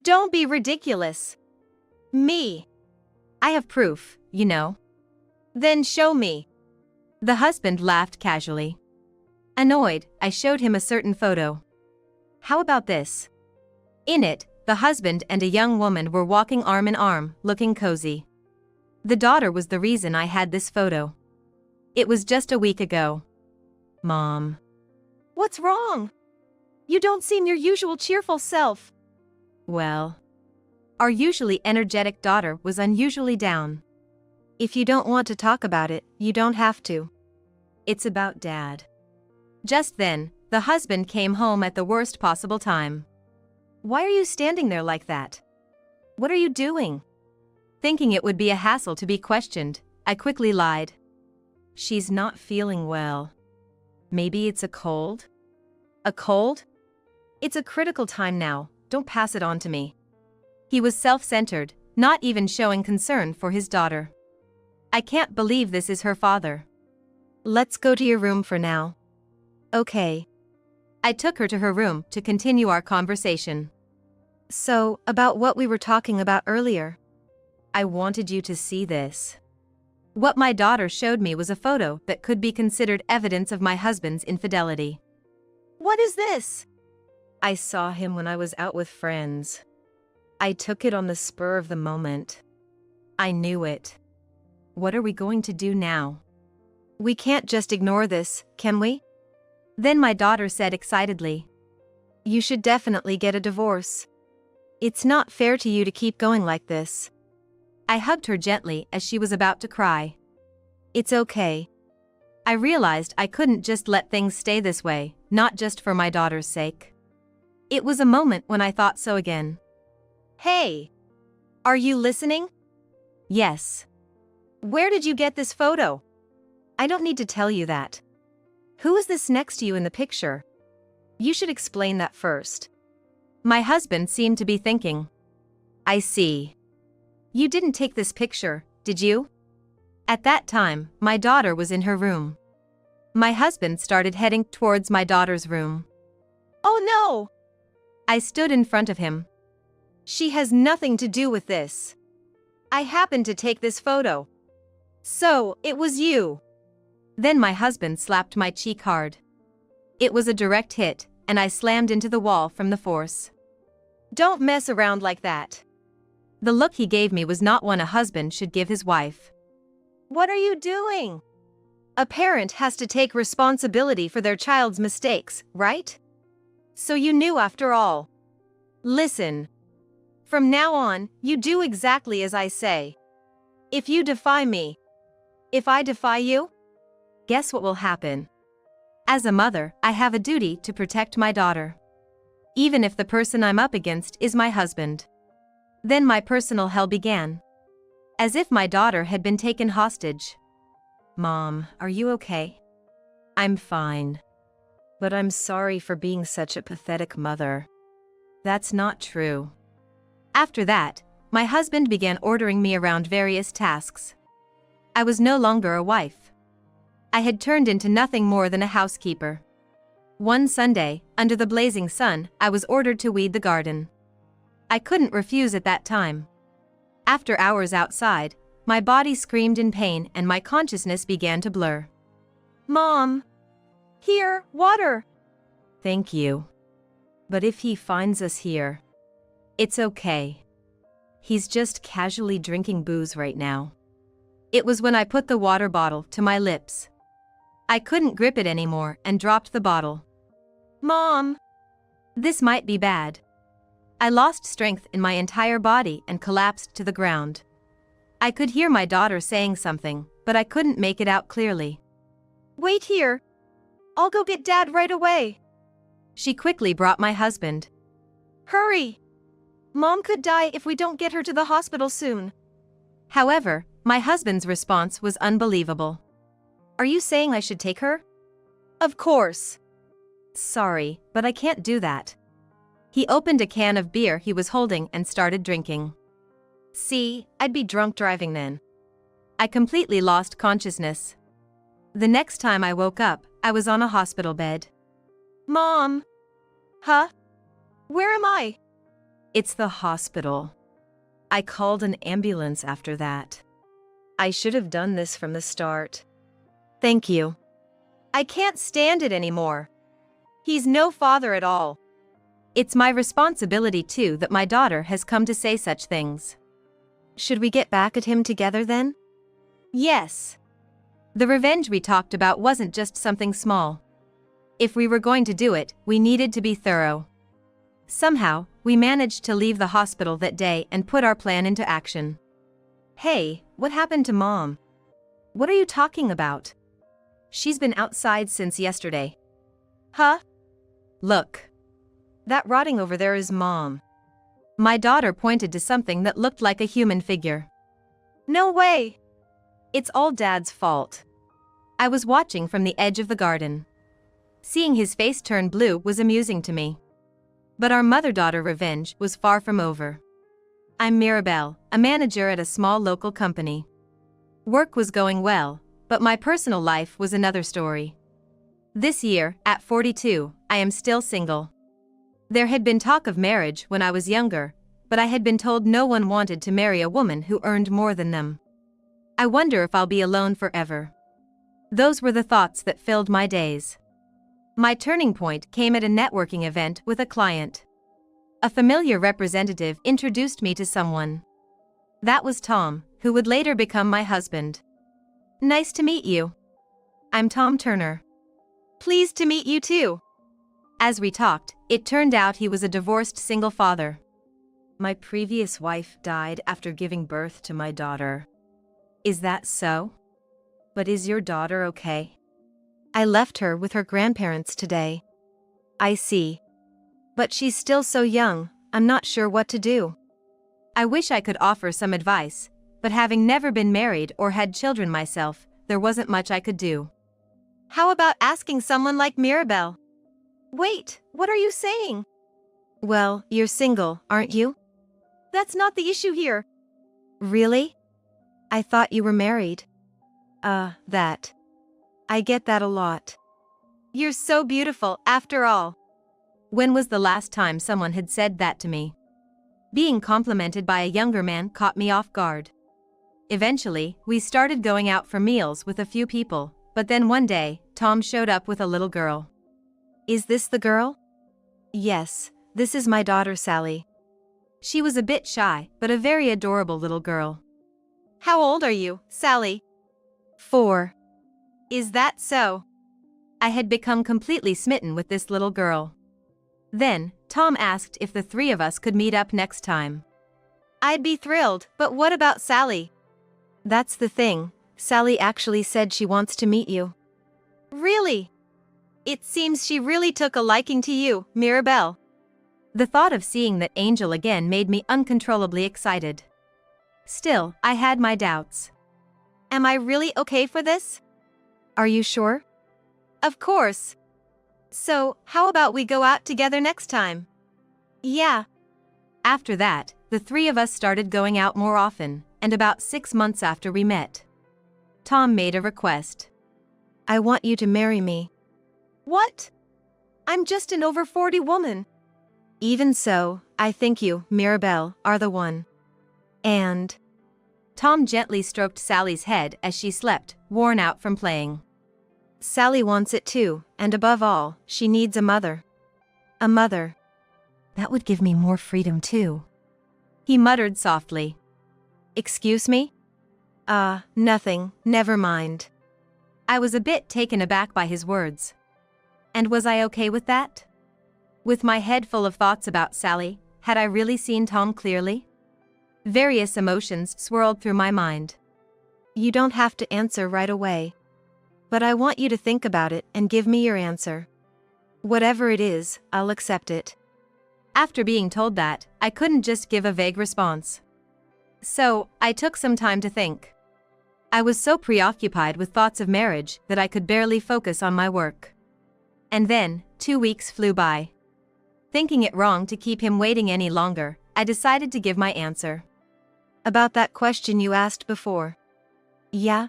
Don't be ridiculous. Me. I have proof, you know. Then show me. The husband laughed casually. Annoyed, I showed him a certain photo. How about this? In it, the husband and a young woman were walking arm in arm, looking cozy. The daughter was the reason I had this photo. It was just a week ago. Mom. What's wrong? You don't seem your usual cheerful self. Well, our usually energetic daughter was unusually down. If you don't want to talk about it, you don't have to. It's about Dad. Just then, the husband came home at the worst possible time. Why are you standing there like that? What are you doing? Thinking it would be a hassle to be questioned, I quickly lied. She's not feeling well. Maybe it's a cold? A cold? It's a critical time now, don't pass it on to me. He was self-centered, not even showing concern for his daughter. I can't believe this is her father. Let's go to your room for now. Okay. I took her to her room to continue our conversation. So, about what we were talking about earlier. I wanted you to see this. What my daughter showed me was a photo that could be considered evidence of my husband's infidelity. What is this? I saw him when I was out with friends. I took it on the spur of the moment. I knew it. What are we going to do now? We can't just ignore this, can we? Then my daughter said excitedly. You should definitely get a divorce. It's not fair to you to keep going like this. I hugged her gently as she was about to cry. It's okay. I realized I couldn't just let things stay this way, not just for my daughter's sake. It was a moment when I thought so again. Hey! Are you listening? Yes. Where did you get this photo? I don't need to tell you that. Who is this next to you in the picture? You should explain that first. My husband seemed to be thinking. I see. You didn't take this picture, did you? At that time, my daughter was in her room. My husband started heading towards my daughter's room. Oh no! I stood in front of him. She has nothing to do with this. I happened to take this photo. So, it was you. Then my husband slapped my cheek hard. It was a direct hit, and I slammed into the wall from the force. Don't mess around like that. The look he gave me was not one a husband should give his wife. What are you doing? A parent has to take responsibility for their child's mistakes, right? So you knew after all. Listen. From now on, you do exactly as I say. If you defy me, if I defy you, guess what will happen? As a mother, I have a duty to protect my daughter. Even if the person I'm up against is my husband. Then my personal hell began. As if my daughter had been taken hostage. Mom, are you okay? I'm fine. But I'm sorry for being such a pathetic mother. That's not true. After that, my husband began ordering me around various tasks. I was no longer a wife. I had turned into nothing more than a housekeeper. One Sunday, under the blazing sun, I was ordered to weed the garden. I couldn't refuse at that time. After hours outside, my body screamed in pain and my consciousness began to blur. Mom! Here, water! Thank you. But if he finds us here, it's okay. He's just casually drinking booze right now. It was when I put the water bottle to my lips. I couldn't grip it anymore and dropped the bottle. Mom! This might be bad. I lost strength in my entire body and collapsed to the ground. I could hear my daughter saying something, but I couldn't make it out clearly. Wait here. I'll go get Dad right away. She quickly brought my husband. Hurry! Mom could die if we don't get her to the hospital soon. However, my husband's response was unbelievable. Are you saying I should take her? Of course. Sorry, but I can't do that. He opened a can of beer he was holding and started drinking. See, I'd be drunk driving then. I completely lost consciousness. The next time I woke up, I was on a hospital bed. Mom! Huh? Where am I? It's the hospital. I called an ambulance after that. I should have done this from the start. Thank you. I can't stand it anymore. He's no father at all. It's my responsibility too that my daughter has come to say such things. Should we get back at him together then? Yes. The revenge we talked about wasn't just something small. If we were going to do it, we needed to be thorough. Somehow, we managed to leave the hospital that day and put our plan into action. Hey, what happened to Mom? What are you talking about? She's been outside since yesterday. Huh? Look. That rotting over there is Mom. My daughter pointed to something that looked like a human figure. No way! It's all Dad's fault. I was watching from the edge of the garden. Seeing his face turn blue was amusing to me. But our mother-daughter revenge was far from over. I'm Mirabelle, a manager at a small local company. Work was going well, but my personal life was another story. This year, at 42, I am still single. There had been talk of marriage when I was younger, but I had been told no one wanted to marry a woman who earned more than them. I wonder if I'll be alone forever. Those were the thoughts that filled my days. My turning point came at a networking event with a client. A familiar representative introduced me to someone. That was Tom, who would later become my husband. Nice to meet you. I'm Tom Turner. Pleased to meet you too. As we talked, it turned out he was a divorced single father. My previous wife died after giving birth to my daughter. Is that so? But is your daughter okay? I left her with her grandparents today. I see. But she's still so young, I'm not sure what to do. I wish I could offer some advice, but having never been married or had children myself, there wasn't much I could do. How about asking someone like Mirabelle? Wait, what are you saying? Well, you're single, aren't you? That's not the issue here. Really? I thought you were married. That. I get that a lot. You're so beautiful, after all. When was the last time someone had said that to me? Being complimented by a younger man caught me off guard. Eventually, we started going out for meals with a few people, but then one day, Tom showed up with a little girl. Is this the girl? Yes, this is my daughter Sally. She was a bit shy, but a very adorable little girl. How old are you, Sally? 4. Is that so? I had become completely smitten with this little girl. Then, Tom asked if the three of us could meet up next time. I'd be thrilled, but what about Sally? That's the thing, Sally actually said she wants to meet you. Really? It seems she really took a liking to you, Mirabelle. The thought of seeing that angel again made me uncontrollably excited. Still, I had my doubts. Am I really okay for this? Are you sure? Of course. So, how about we go out together next time? Yeah. After that, the three of us started going out more often, and about 6 months after we met, Tom made a request. I want you to marry me. What? I'm just an over 40 woman. Even so, I think you, Mirabelle, are the one. And Tom gently stroked Sally's head as she slept, worn out from playing. Sally wants it too, and above all, she needs a mother. A mother. That would give me more freedom too. He muttered softly. Excuse me? Nothing, never mind. I was a bit taken aback by his words. And was I okay with that? With my head full of thoughts about Sally, had I really seen Tom clearly? Various emotions swirled through my mind. You don't have to answer right away. But I want you to think about it and give me your answer. Whatever it is, I'll accept it. After being told that, I couldn't just give a vague response. So, I took some time to think. I was so preoccupied with thoughts of marriage that I could barely focus on my work. And then, 2 weeks flew by. Thinking it wrong to keep him waiting any longer, I decided to give my answer. About that question you asked before. Yeah?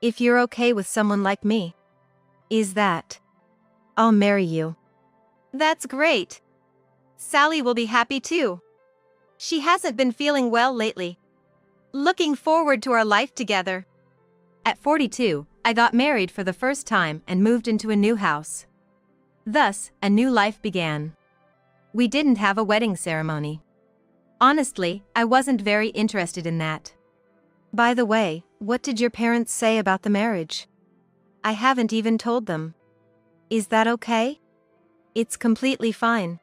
If you're okay with someone like me. Is that? I'll marry you. That's great. Sally will be happy too. She hasn't been feeling well lately. Looking forward to our life together. At 42, I got married for the first time and moved into a new house. Thus, a new life began. We didn't have a wedding ceremony. Honestly, I wasn't very interested in that. By the way, what did your parents say about the marriage? I haven't even told them. Is that okay? It's completely fine.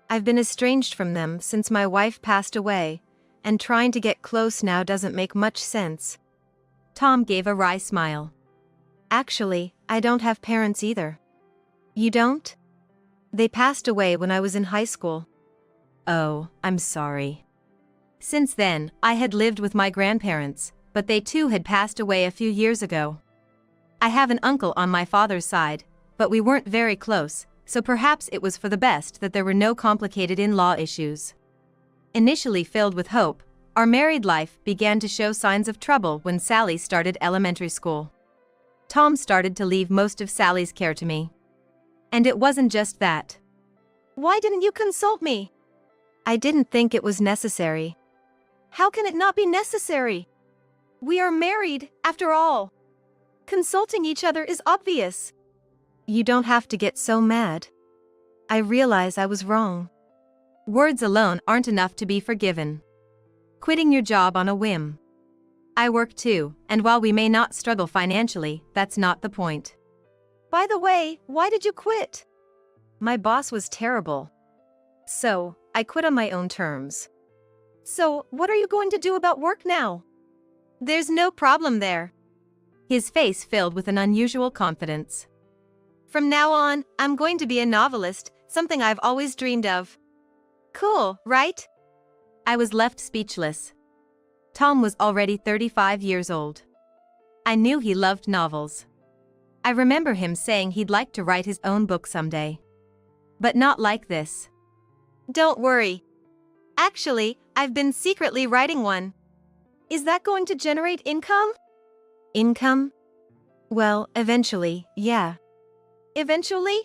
I've been estranged from them since my wife passed away, and trying to get close now doesn't make much sense. Tom gave a wry smile. Actually, I don't have parents either. You don't? They passed away when I was in high school. Oh, I'm sorry. Since then, I had lived with my grandparents, but they too had passed away a few years ago. I have an uncle on my father's side, but we weren't very close, so perhaps it was for the best that there were no complicated in-law issues. Initially filled with hope, our married life began to show signs of trouble when Sally started elementary school. Tom started to leave most of Sally's care to me. And it wasn't just that. Why didn't you consult me? I didn't think it was necessary. How can it not be necessary? We are married, after all. Consulting each other is obvious. You don't have to get so mad. I realize I was wrong. Words alone aren't enough to be forgiven. Quitting your job on a whim. I work too, and while we may not struggle financially, that's not the point. By the way, why did you quit? My boss was terrible. So, I quit on my own terms. So, what are you going to do about work now? There's no problem there. His face filled with an unusual confidence. From now on, I'm going to be a novelist, something I've always dreamed of. Cool, right? I was left speechless. Tom was already 35 years old. I knew he loved novels. I remember him saying he'd like to write his own book someday. But not like this. Don't worry. Actually, I've been secretly writing one. Is that going to generate income? Income? Well, eventually, yeah. Eventually?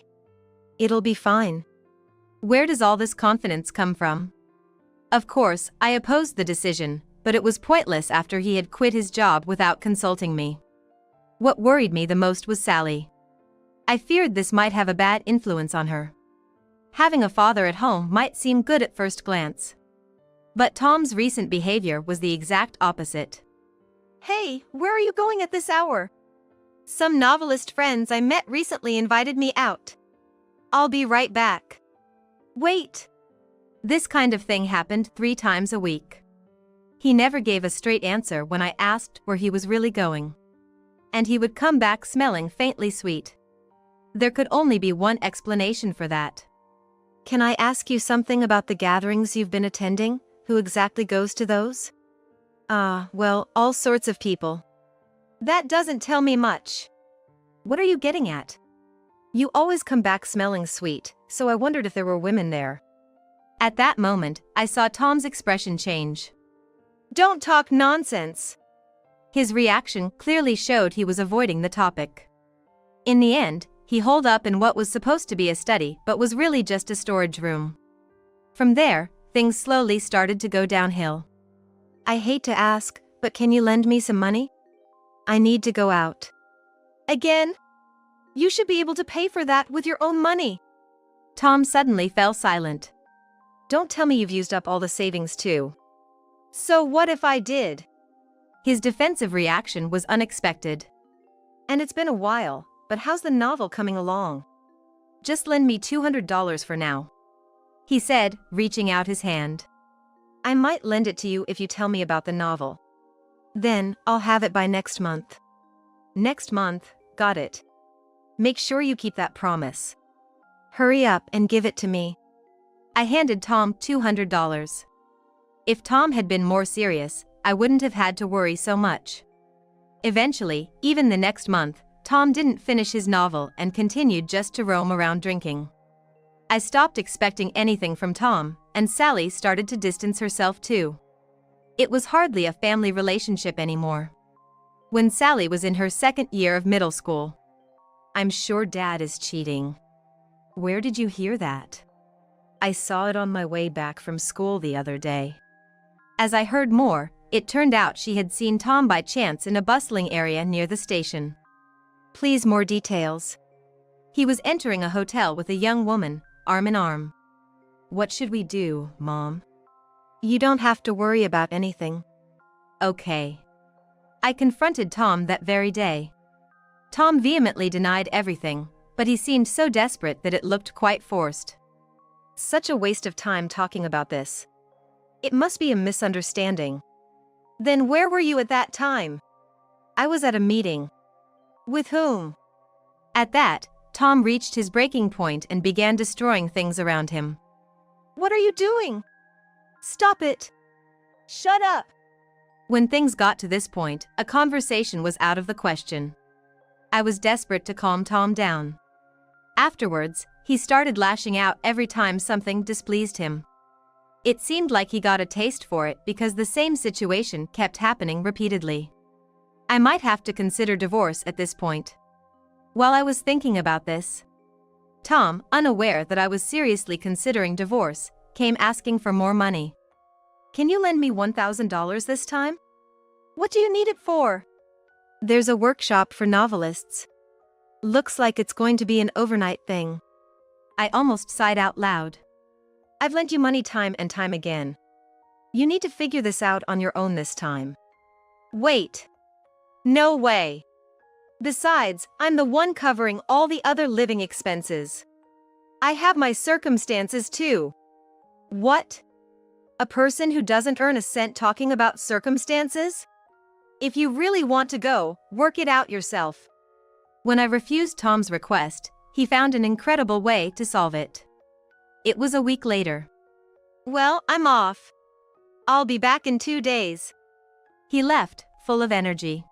It'll be fine. Where does all this confidence come from? Of course, I opposed the decision, but it was pointless after he had quit his job without consulting me. What worried me the most was Sally. I feared this might have a bad influence on her. Having a father at home might seem good at first glance. But Tom's recent behavior was the exact opposite. Hey, where are you going at this hour? Some novelist friends I met recently invited me out. I'll be right back. Wait. This kind of thing happened 3 times a week. He never gave a straight answer when I asked where he was really going. And he would come back smelling faintly sweet. There could only be one explanation for that. Can I ask you something about the gatherings you've been attending? Who exactly goes to those? Well, all sorts of people. That doesn't tell me much. What are you getting at? You always come back smelling sweet, so I wondered if there were women there. At that moment, I saw Tom's expression change. Don't talk nonsense. His reaction clearly showed he was avoiding the topic. In the end, he holed up in what was supposed to be a study but was really just a storage room. From there, things slowly started to go downhill. I hate to ask, but can you lend me some money? I need to go out. Again? You should be able to pay for that with your own money. Tom suddenly fell silent. Don't tell me you've used up all the savings too. So what if I did? His defensive reaction was unexpected. And it's been a while, but how's the novel coming along? Just lend me $200 for now. He said, reaching out his hand. I might lend it to you if you tell me about the novel. Then, I'll have it by next month. Next month, got it. Make sure you keep that promise. Hurry up and give it to me. I handed Tom $200. If Tom had been more serious, I wouldn't have had to worry so much. Eventually, even the next month, Tom didn't finish his novel and continued just to roam around drinking. I stopped expecting anything from Tom, and Sally started to distance herself too. It was hardly a family relationship anymore. When Sally was in her second year of middle school. I'm sure Dad is cheating. Where did you hear that? I saw it on my way back from school the other day. As I heard more, it turned out she had seen Tom by chance in a bustling area near the station. Please, more details. He was entering a hotel with a young woman, arm in arm. What should we do, Mom? You don't have to worry about anything. Okay. I confronted Tom that very day. Tom vehemently denied everything, but he seemed so desperate that it looked quite forced. Such a waste of time talking about this. It must be a misunderstanding. Then where were you at that time? I was at a meeting. With whom? At that, Tom reached his breaking point and began destroying things around him. What are you doing? Stop it! Shut up! When things got to this point, a conversation was out of the question. I was desperate to calm Tom down. Afterwards, he started lashing out every time something displeased him. It seemed like he got a taste for it because the same situation kept happening repeatedly. I might have to consider divorce at this point. While I was thinking about this, Tom, unaware that I was seriously considering divorce, came asking for more money. Can you lend me $1,000 this time? What do you need it for? There's a workshop for novelists. Looks like it's going to be an overnight thing. I almost sighed out loud. I've lent you money time and time again. You need to figure this out on your own this time. Wait. No way. Besides, I'm the one covering all the other living expenses. I have my circumstances too. What? A person who doesn't earn a cent talking about circumstances? If you really want to go, work it out yourself. When I refused Tom's request, he found an incredible way to solve it. It was a week later. Well, I'm off. I'll be back in 2 days. He left, full of energy.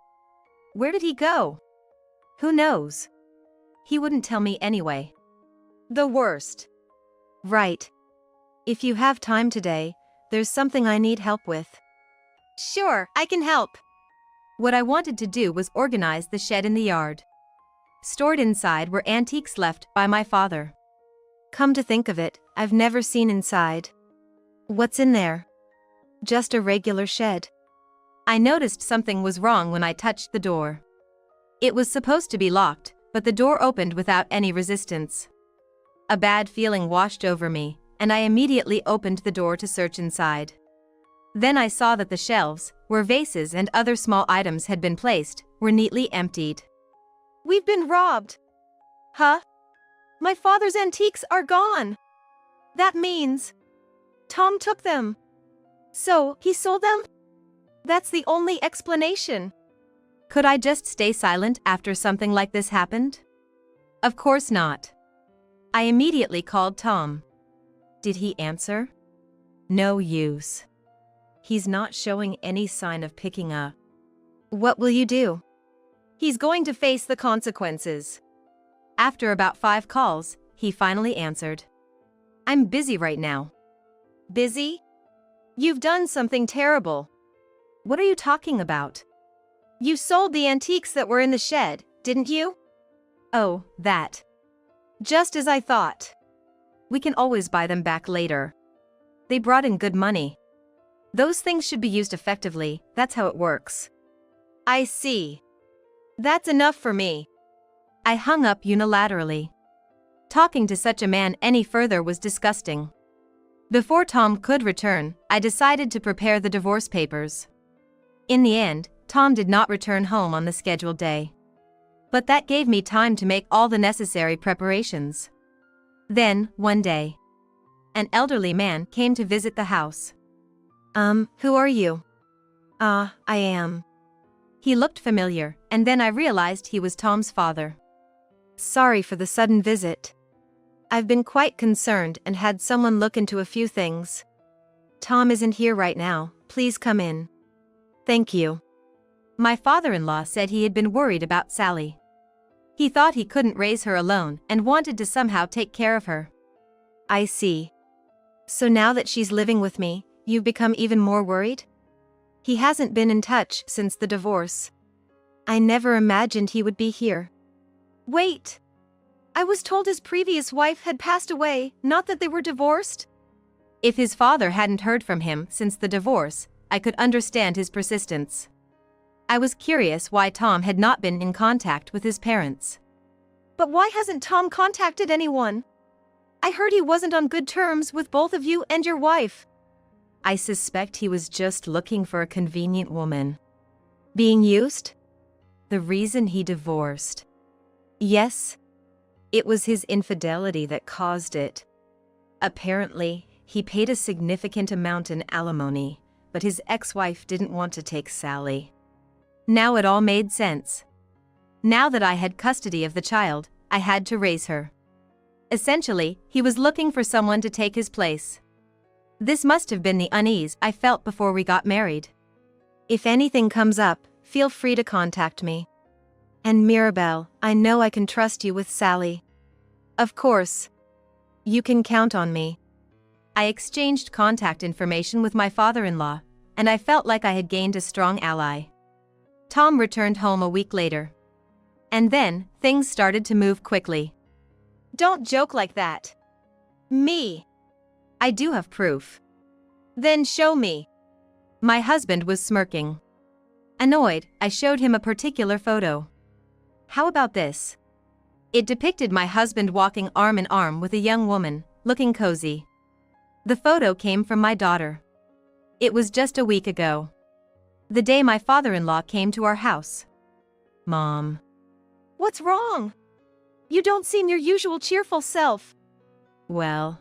Where did he go? Who knows? He wouldn't tell me anyway. The worst. Right. If you have time today, there's something I need help with. Sure, I can help. What I wanted to do was organize the shed in the yard. Stored inside were antiques left by my father. Come to think of it, I've never seen inside. What's in there? Just a regular shed. I noticed something was wrong when I touched the door. It was supposed to be locked, but the door opened without any resistance. A bad feeling washed over me, and I immediately opened the door to search inside. Then I saw that the shelves, where vases and other small items had been placed, were neatly emptied. We've been robbed. Huh? My father's antiques are gone. That means Tom took them. So, he sold them? That's the only explanation. Could I just stay silent after something like this happened? Of course not. I immediately called Tom. Did he answer? No use. He's not showing any sign of picking up. What will you do? He's going to face the consequences. After about 5 calls, he finally answered. I'm busy right now. Busy? You've done something terrible. What are you talking about? You sold the antiques that were in the shed, didn't you? Oh, that. Just as I thought. We can always buy them back later. They brought in good money. Those things should be used effectively, that's how it works. I see. That's enough for me. I hung up unilaterally. Talking to such a man any further was disgusting. Before Tom could return, I decided to prepare the divorce papers. In the end, Tom did not return home on the scheduled day. But that gave me time to make all the necessary preparations. Then, one day, an elderly man came to visit the house. Who are you? I am. He looked familiar, and then I realized he was Tom's father. Sorry for the sudden visit. I've been quite concerned and had someone look into a few things. Tom isn't here right now, please come in. Thank you. My father-in-law said he had been worried about Sally. He thought he couldn't raise her alone and wanted to somehow take care of her. I see. So now that she's living with me, you've become even more worried? He hasn't been in touch since the divorce. I never imagined he would be here. Wait! I was told his previous wife had passed away, not that they were divorced. If his father hadn't heard from him since the divorce, I could understand his persistence. I was curious why Tom had not been in contact with his parents. But why hasn't Tom contacted anyone? I heard he wasn't on good terms with both of you and your wife. I suspect he was just looking for a convenient woman. Being used? The reason he divorced. Yes, it was his infidelity that caused it. Apparently, he paid a significant amount in alimony, but his ex-wife didn't want to take Sally. Now it all made sense. Now that I had custody of the child, I had to raise her. Essentially, he was looking for someone to take his place. This must have been the unease I felt before we got married. If anything comes up, feel free to contact me. And Mirabelle, I know I can trust you with Sally. Of course. You can count on me. I exchanged contact information with my father-in-law, and I felt like I had gained a strong ally. Tom returned home a week later. And then, things started to move quickly. Don't joke like that. Me. I do have proof. Then show me. My husband was smirking. Annoyed, I showed him a particular photo. How about this? It depicted my husband walking arm in arm with a young woman, looking cozy. The photo came from my daughter. It was just a week ago. The day my father-in-law came to our house. Mom. What's wrong? You don't seem your usual cheerful self. Well,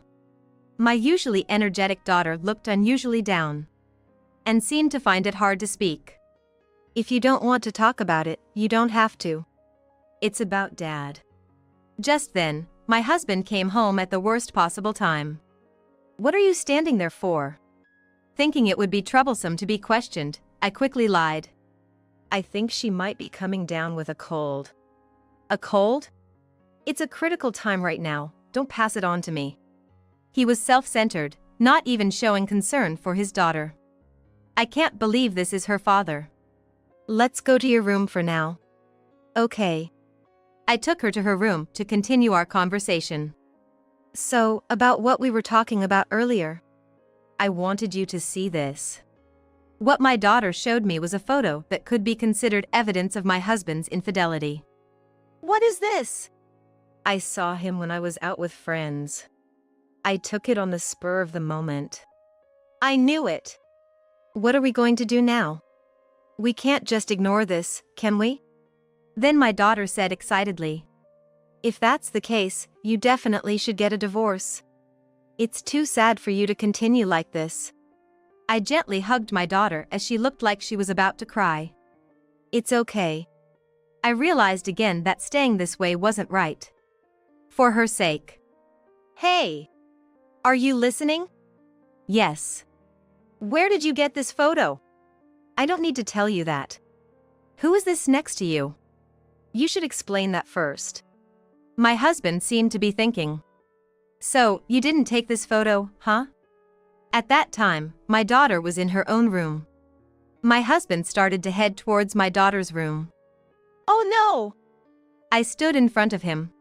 my usually energetic daughter looked unusually down and seemed to find it hard to speak. If you don't want to talk about it, you don't have to. It's about Dad. Just then, my husband came home at the worst possible time. What are you standing there for? Thinking it would be troublesome to be questioned, I quickly lied. I think she might be coming down with a cold. A cold? It's a critical time right now, don't pass it on to me. He was self-centered, not even showing concern for his daughter. I can't believe this is her father. Let's go to your room for now. Okay. I took her to her room to continue our conversation. So, about what we were talking about earlier. I wanted you to see this. What my daughter showed me was a photo that could be considered evidence of my husband's infidelity. What is this? I saw him when I was out with friends. I took it on the spur of the moment. I knew it. What are we going to do now? We can't just ignore this, can we? Then my daughter said excitedly. If that's the case, you definitely should get a divorce. It's too sad for you to continue like this. I gently hugged my daughter as she looked like she was about to cry. It's okay. I realized again that staying this way wasn't right. For her sake. Hey! Are you listening? Yes. Where did you get this photo? I don't need to tell you that. Who is this next to you? You should explain that first. My husband seemed to be thinking. So, you didn't take this photo, huh? At that time, my daughter was in her own room. My husband started to head towards my daughter's room. Oh no! I stood in front of him.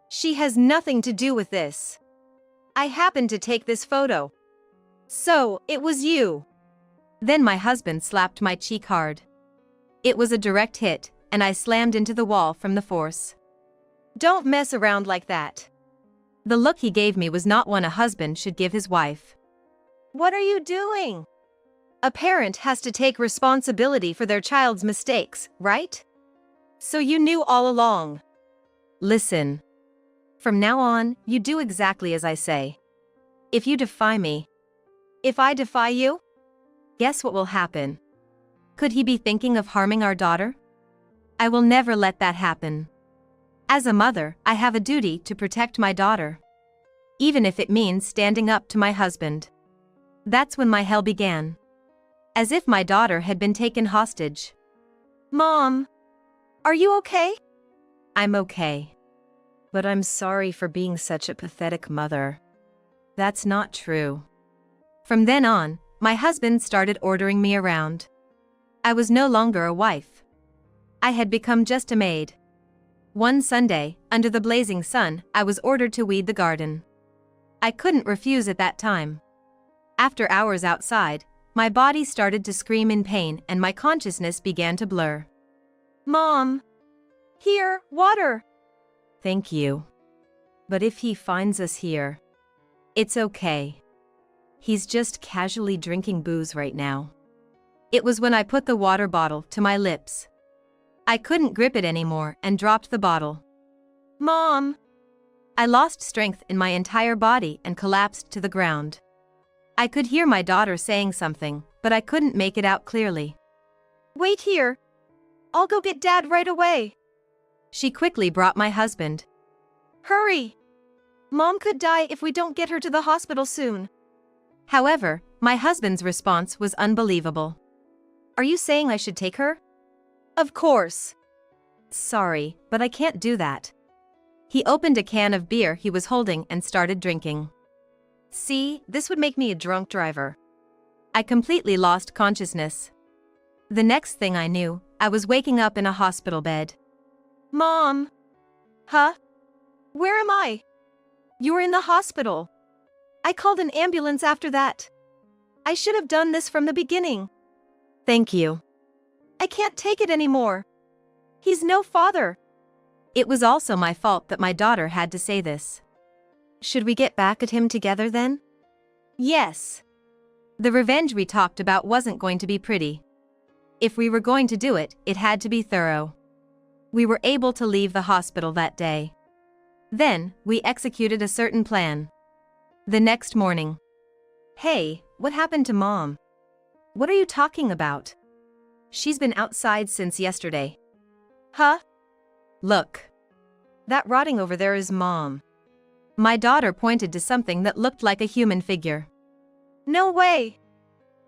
She has nothing to do with this. I happened to take this photo. So, it was you. Then my husband slapped my cheek hard. It was a direct hit, and I slammed into the wall from the force. Don't mess around like that. The look he gave me was not one a husband should give his wife. What are you doing? A parent has to take responsibility for their child's mistakes, right? So you knew all along. Listen. From now on, you do exactly as I say. If you defy me. If I defy you? Guess what will happen? Could he be thinking of harming our daughter? I will never let that happen. As a mother, I have a duty to protect my daughter. Even if it means standing up to my husband. That's when my hell began. As if my daughter had been taken hostage. Mom! Are you okay? I'm okay. But I'm sorry for being such a pathetic mother. That's not true. From then on, my husband started ordering me around. I was no longer a wife. I had become just a maid. One Sunday, under the blazing sun, I was ordered to weed the garden. I couldn't refuse at that time. After hours outside, my body started to scream in pain and my consciousness began to blur. Mom! Here, water! Thank you. But if he finds us here, it's okay. He's just casually drinking booze right now. It was when I put the water bottle to my lips. I couldn't grip it anymore and dropped the bottle. Mom! I lost strength in my entire body and collapsed to the ground. I could hear my daughter saying something, but I couldn't make it out clearly. Wait here. I'll go get Dad right away. She quickly brought my husband. Hurry! Mom could die if we don't get her to the hospital soon. However, my husband's response was unbelievable. Are you saying I should take her? Of course. Sorry, but I can't do that. He opened a can of beer he was holding and started drinking. See, this would make me a drunk driver. I completely lost consciousness. The next thing I knew, I was waking up in a hospital bed. Mom! Huh? Where am I? You were in the hospital. I called an ambulance after that. I should have done this from the beginning. Thank you. I can't take it anymore. He's no father. It was also my fault that my daughter had to say this. Should we get back at him together then? Yes. The revenge we talked about wasn't going to be pretty. If we were going to do it, it had to be thorough. We were able to leave the hospital that day. Then, we executed a certain plan. The next morning. Hey, what happened to Mom? What are you talking about? She's been outside since yesterday. Huh? Look. That rotting over there is Mom. My daughter pointed to something that looked like a human figure. No way!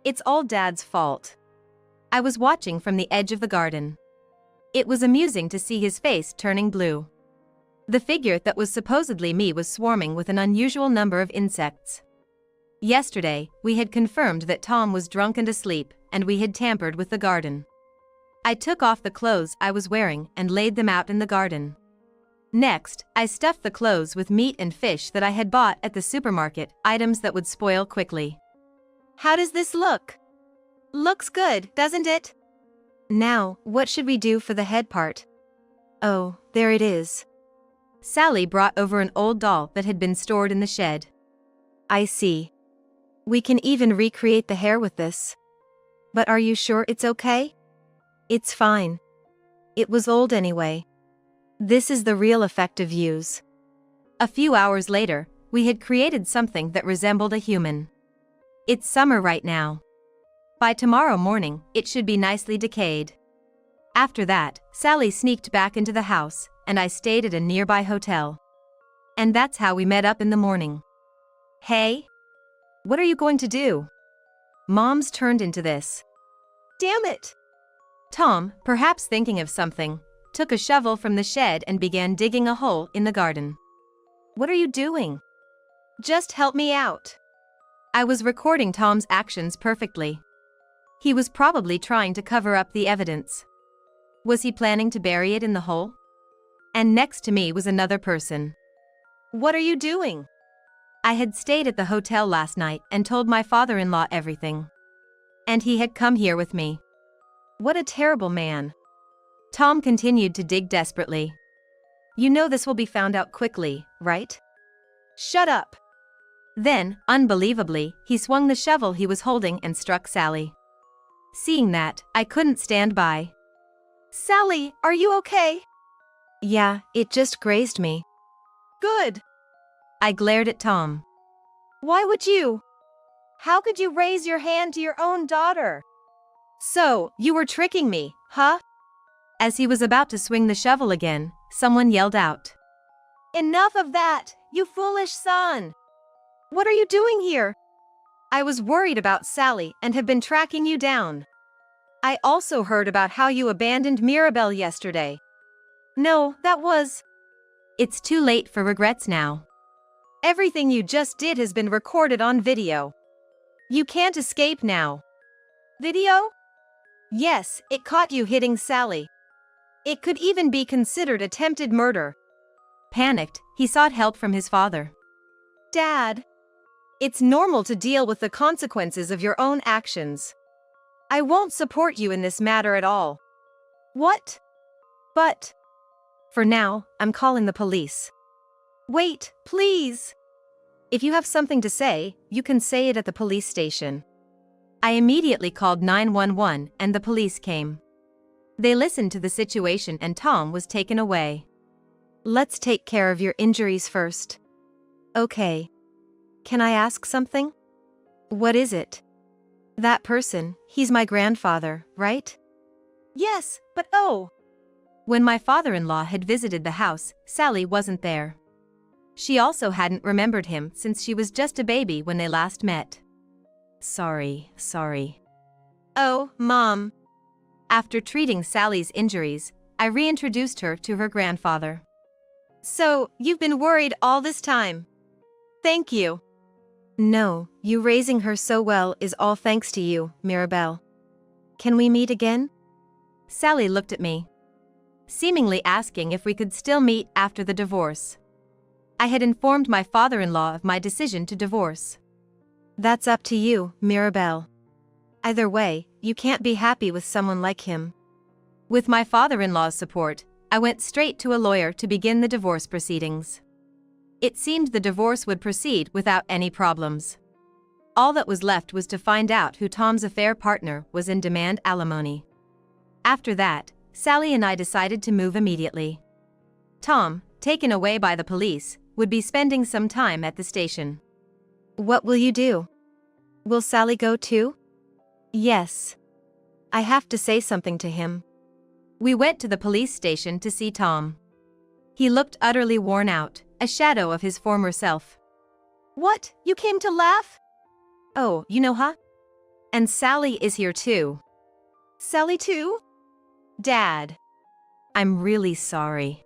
It's all Dad's fault. I was watching from the edge of the garden. It was amusing to see his face turning blue. The figure that was supposedly me was swarming with an unusual number of insects. Yesterday, we had confirmed that Tom was drunk and asleep, and we had tampered with the garden. I took off the clothes I was wearing and laid them out in the garden. Next, I stuffed the clothes with meat and fish that I had bought at the supermarket, items that would spoil quickly. How does this look? Looks good, doesn't it? Now, what should we do for the head part? Oh, there it is. Sally brought over an old doll that had been stored in the shed. I see. We can even recreate the hair with this. But are you sure it's okay? It's fine. It was old anyway. This is the real effective use. A few hours later, we had created something that resembled a human. It's summer right now. By tomorrow morning, it should be nicely decayed. After that, Sally sneaked back into the house, and I stayed at a nearby hotel. And that's how we met up in the morning. Hey? What are you going to do? Mom's turned into this. Damn it! Tom, perhaps thinking of something, took a shovel from the shed and began digging a hole in the garden. What are you doing? Just help me out. I was recording Tom's actions perfectly. He was probably trying to cover up the evidence. Was he planning to bury it in the hole? And next to me was another person. What are you doing? I had stayed at the hotel last night and told my father-in-law everything. And he had come here with me. What a terrible man. Tom continued to dig desperately. You know this will be found out quickly, right? Shut up. Then, unbelievably, he swung the shovel he was holding and struck Sally. Seeing that, I couldn't stand by. Sally, are you okay? Yeah, it just grazed me. Good. I glared at Tom. Why would you? How could you raise your hand to your own daughter? So, you were tricking me, huh? As he was about to swing the shovel again, someone yelled out. Enough of that, you foolish son! What are you doing here? I was worried about Sally and have been tracking you down. I also heard about how you abandoned Mirabelle yesterday. No, that was... It's too late for regrets now. Everything you just did has been recorded on video. You can't escape now. Video? Yes, it caught you hitting Sally. It could even be considered attempted murder. Panicked, he sought help from his father. Dad, it's normal to deal with the consequences of your own actions. I won't support you in this matter at all. What? But, For now, I'm calling the police. wait, please. If you have something to say, you can say it at the police station. I immediately called 911 and the police came. They listened to the situation and Tom was taken away. Let's take care of your injuries first. Okay. Can I ask something? What is it? That person, he's my grandfather, right? Yes, but When my father-in-law had visited the house, Sally wasn't there. She also hadn't remembered him since she was just a baby when they last met. Sorry. Oh, Mom. After treating Sally's injuries, I reintroduced her to her grandfather. So, you've been worried all this time. Thank you. No, you raising her so well is all thanks to you, Mirabelle. Can we meet again? Sally looked at me, seemingly asking if we could still meet after the divorce. I had informed my father-in-law of my decision to divorce. That's up to you, Mirabelle. Either way, you can't be happy with someone like him. With my father-in-law's support, I went straight to a lawyer to begin the divorce proceedings. It seemed the divorce would proceed without any problems. All that was left was to find out who Tom's affair partner was and demand alimony. After that, Sally and I decided to move immediately. Tom, taken away by the police, would be spending some time at the station. What will you do? Will Sally go too? Yes. I have to say something to him. We went to the police station to see Tom. He looked utterly worn out, a shadow of his former self. What, you came to laugh? Oh, huh? And Sally is here too. Sally too? Dad. I'm really sorry.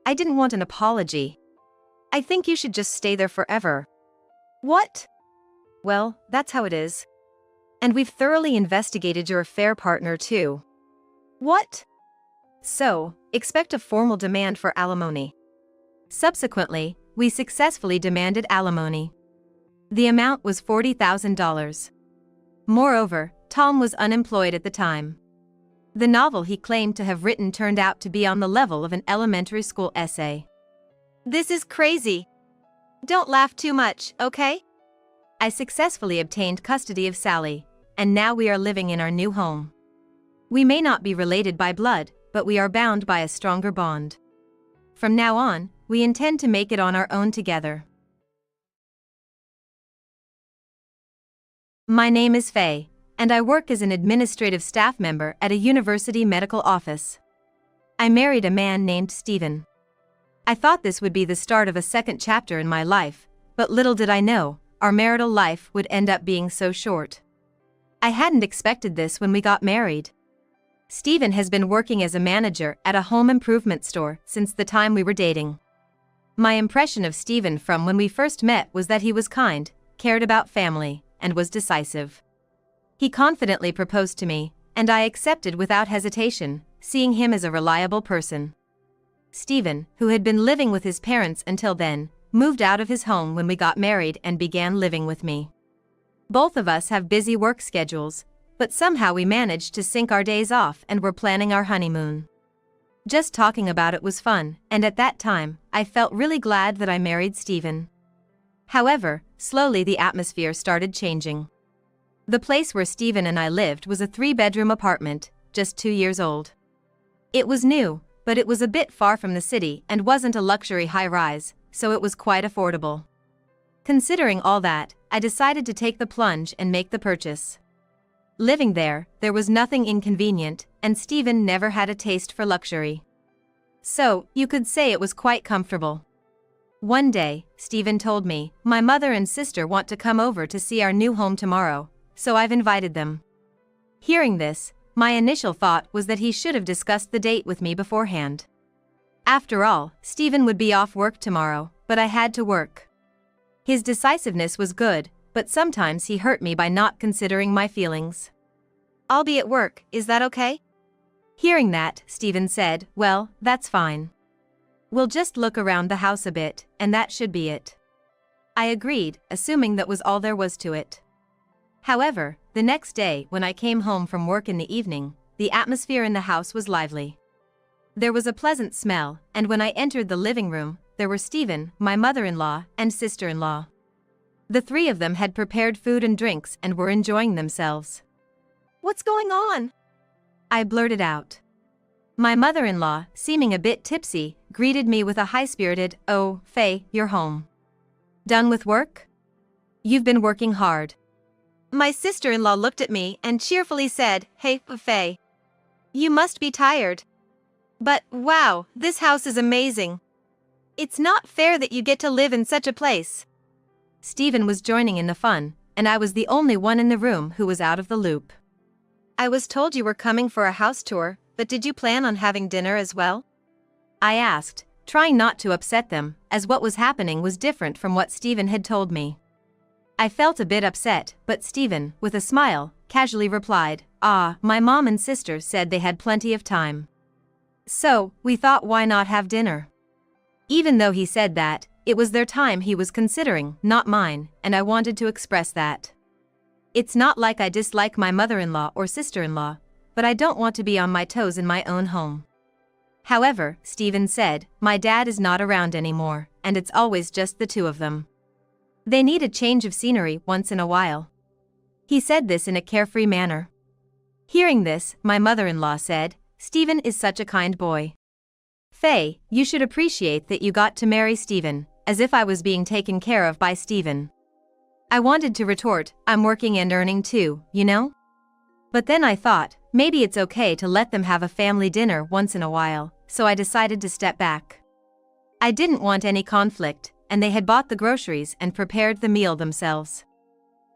I didn't want an apology. I think you should just stay there forever. What? Well, that's how it is. And we've thoroughly investigated your affair partner too. What? So, expect a formal demand for alimony. Subsequently, we successfully demanded alimony. The amount was $40,000. Moreover, Tom was unemployed at the time. The novel he claimed to have written turned out to be on the level of an elementary school essay. This is crazy. Don't laugh too much, okay? I successfully obtained custody of Sally, and now we are living in our new home. We may not be related by blood, but we are bound by a stronger bond. From now on, we intend to make it on our own together. My name is Faye, and I work as an administrative staff member at a university medical office. I married a man named Stephen. I thought this would be the start of a second chapter in my life, but little did I know, our marital life would end up being so short. I hadn't expected this when we got married. Stephen has been working as a manager at a home improvement store since the time we were dating. My impression of Stephen from when we first met was that he was kind, cared about family, and was decisive. He confidently proposed to me, and I accepted without hesitation, seeing him as a reliable person. Stephen, who had been living with his parents until then, moved out of his home when we got married and began living with me. Both of us have busy work schedules, but somehow we managed to sync our days off and were planning our honeymoon. Just talking about it was fun, and at that time, I felt really glad that I married Stephen. However, slowly the atmosphere started changing. The place where Stephen and I lived was a 3-bedroom apartment, just 2 years old. It was new, but it was a bit far from the city and wasn't a luxury high-rise, so it was quite affordable. Considering all that, I decided to take the plunge and make the purchase. Living there was nothing inconvenient, and Stephen never had a taste for luxury. So, you could say it was quite comfortable. One day, Stephen told me, my mother and sister want to come over to see our new home tomorrow, so I've invited them. Hearing this, my initial thought was that he should have discussed the date with me beforehand. After all, Stephen would be off work tomorrow, but I had to work. His decisiveness was good, but sometimes he hurt me by not considering my feelings. I'll be at work, is that okay? Hearing that, Stephen said, well, that's fine. We'll just look around the house a bit, and that should be it. I agreed, assuming that was all there was to it. However, the next day when I came home from work in the evening, the atmosphere in the house was lively. There was a pleasant smell, and when I entered the living room, there were Stephen, my mother-in-law, and sister-in-law. The three of them had prepared food and drinks and were enjoying themselves. What's going on? I blurted out. My mother-in-law, seeming a bit tipsy, greeted me with a high-spirited, "Oh, Faye, you're home. Done with work? You've been working hard." My sister-in-law looked at me and cheerfully said, "Hey, Faye. You must be tired. But, wow, this house is amazing. It's not fair that you get to live in such a place." Stephen was joining in the fun, and I was the only one in the room who was out of the loop. I was told you were coming for a house tour, but did you plan on having dinner as well? I asked, trying not to upset them, as what was happening was different from what Stephen had told me. I felt a bit upset, but Stephen, with a smile, casually replied, my mom and sister said they had plenty of time. So, we thought why not have dinner? Even though he said that, it was their time he was considering, not mine, and I wanted to express that. It's not like I dislike my mother-in-law or sister-in-law, but I don't want to be on my toes in my own home. However, Stephen said, my dad is not around anymore, and it's always just the two of them. They need a change of scenery once in a while. He said this in a carefree manner. Hearing this, my mother-in-law said, Stephen is such a kind boy. Faye, you should appreciate that you got to marry Stephen, as if I was being taken care of by Stephen. I wanted to retort, I'm working and earning too, you know? But then I thought, maybe it's okay to let them have a family dinner once in a while, so I decided to step back. I didn't want any conflict, and they had bought the groceries and prepared the meal themselves.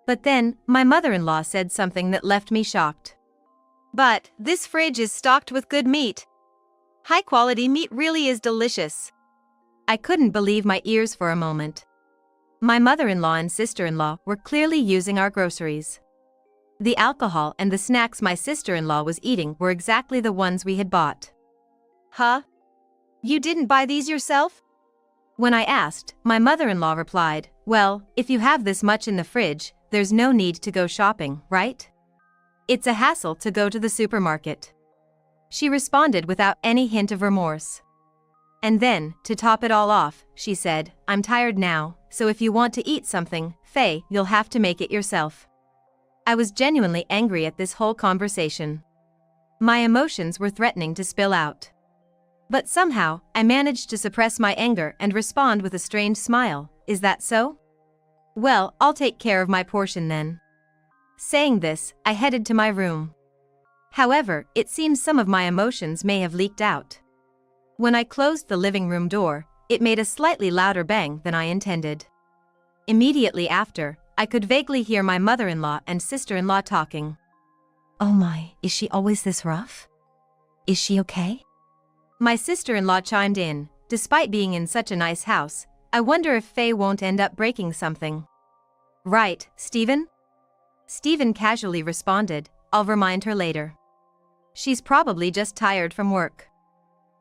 But then, my mother-in-law said something that left me shocked. But, this fridge is stocked with good meat. High-quality meat really is delicious. I couldn't believe my ears for a moment. My mother-in-law and sister-in-law were clearly using our groceries. The alcohol and the snacks my sister-in-law was eating were exactly the ones we had bought. Huh? You didn't buy these yourself? When I asked, my mother-in-law replied, well, if you have this much in the fridge, there's no need to go shopping, right? It's a hassle to go to the supermarket. She responded without any hint of remorse. And then, to top it all off, she said, I'm tired now, so if you want to eat something, Faye, you'll have to make it yourself. I was genuinely angry at this whole conversation. My emotions were threatening to spill out. But somehow, I managed to suppress my anger and respond with a strange smile, is that so? Well, I'll take care of my portion then. Saying this, I headed to my room. However, it seems some of my emotions may have leaked out. When I closed the living room door, it made a slightly louder bang than I intended. Immediately after, I could vaguely hear my mother-in-law and sister-in-law talking. Oh my, is she always this rough? Is she okay? My sister-in-law chimed in, despite being in such a nice house, I wonder if Faye won't end up breaking something. Right, Stephen? Stephen casually responded, I'll remind her later. She's probably just tired from work.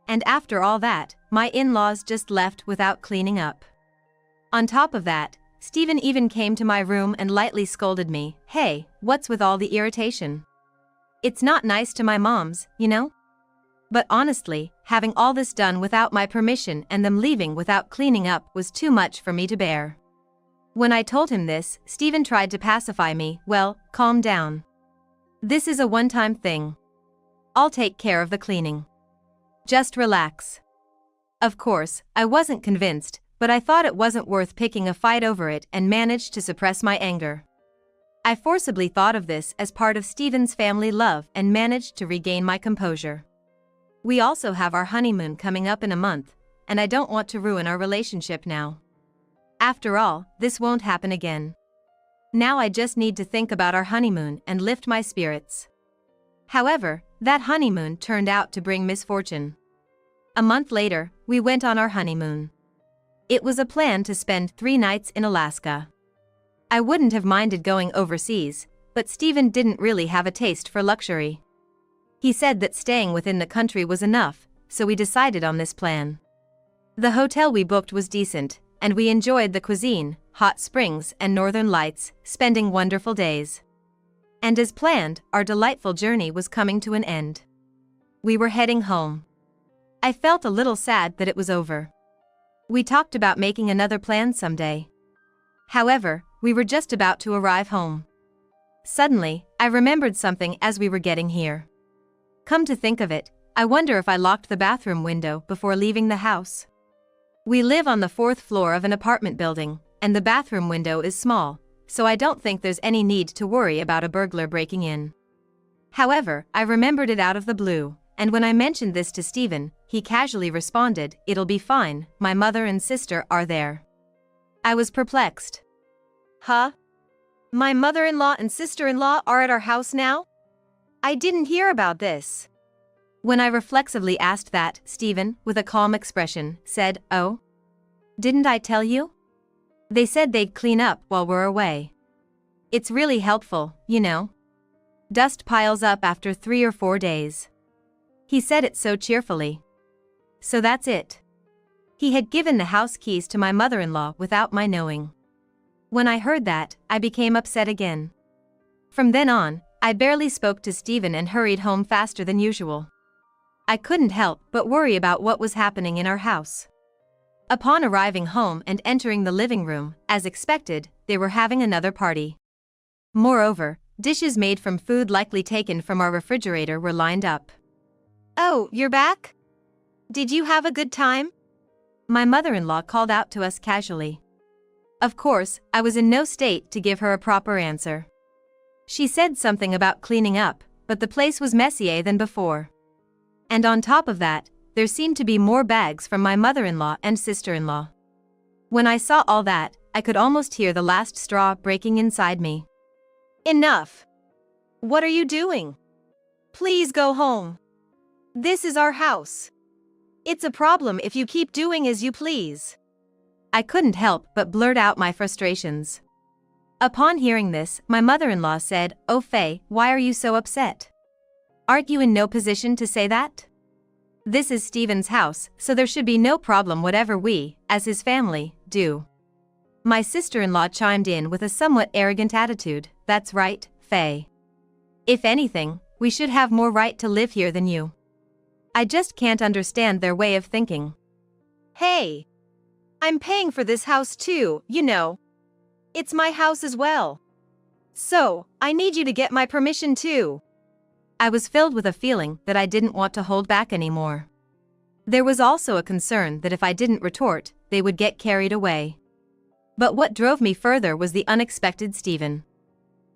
And after all that, my in-laws just left without cleaning up. On top of that, Stephen even came to my room and lightly scolded me, hey, what's with all the irritation? It's not nice to my moms, you know? But honestly, having all this done without my permission and them leaving without cleaning up was too much for me to bear. When I told him this, Stephen tried to pacify me, well, calm down. This is a one-time thing. I'll take care of the cleaning. Just relax. Of course, I wasn't convinced, but I thought it wasn't worth picking a fight over it and managed to suppress my anger. I forcibly thought of this as part of Stephen's family love and managed to regain my composure. We also have our honeymoon coming up in a month, and I don't want to ruin our relationship now. After all, this won't happen again. Now I just need to think about our honeymoon and lift my spirits. However, that honeymoon turned out to bring misfortune. A month later, we went on our honeymoon. It was a plan to spend 3 nights in Alaska. I wouldn't have minded going overseas, but Stephen didn't really have a taste for luxury. He said that staying within the country was enough, so we decided on this plan. The hotel we booked was decent, and we enjoyed the cuisine, hot springs, and northern lights, spending wonderful days. And as planned, our delightful journey was coming to an end. We were heading home. I felt a little sad that it was over. We talked about making another plan someday. However, we were just about to arrive home. Suddenly, I remembered something as we were getting here. Come to think of it, I wonder if I locked the bathroom window before leaving the house. We live on the 4th floor of an apartment building, and the bathroom window is small, so I don't think there's any need to worry about a burglar breaking in. However, I remembered it out of the blue, and when I mentioned this to Stephen, he casually responded, "It'll be fine, my mother and sister are there." I was perplexed. Huh? My mother-in-law and sister-in-law are at our house now? I didn't hear about this. When I reflexively asked that, Stephen, with a calm expression, said, "Oh? Didn't I tell you? They said they'd clean up while we're away. It's really helpful, you know. Dust piles up after 3 or 4 days." He said it so cheerfully. So that's it. He had given the house keys to my mother-in-law without my knowing. When I heard that, I became upset again. From then on, I barely spoke to Stephen and hurried home faster than usual. I couldn't help but worry about what was happening in our house. Upon arriving home and entering the living room, as expected, they were having another party. Moreover, dishes made from food likely taken from our refrigerator were lined up. "Oh, you're back? Did you have a good time?" My mother-in-law called out to us casually. Of course, I was in no state to give her a proper answer. She said something about cleaning up, but the place was messier than before. And on top of that, there seemed to be more bags from my mother-in-law and sister-in-law. When I saw all that, I could almost hear the last straw breaking inside me. Enough. What are you doing? Please go home. This is our house. It's a problem if you keep doing as you please. I couldn't help but blurt out my frustrations. Upon hearing this, my mother-in-law said, "Oh Faye, why are you so upset? Aren't you in no position to say that? This is Stephen's house, so there should be no problem whatever we, as his family, do." My sister-in-law chimed in with a somewhat arrogant attitude, "That's right, Faye. If anything, we should have more right to live here than you. I just can't understand their way of thinking." Hey! I'm paying for this house too, you know. It's my house as well. So, I need you to get my permission too. I was filled with a feeling that I didn't want to hold back anymore. There was also a concern that if I didn't retort, they would get carried away. But what drove me further was the unexpected Stephen.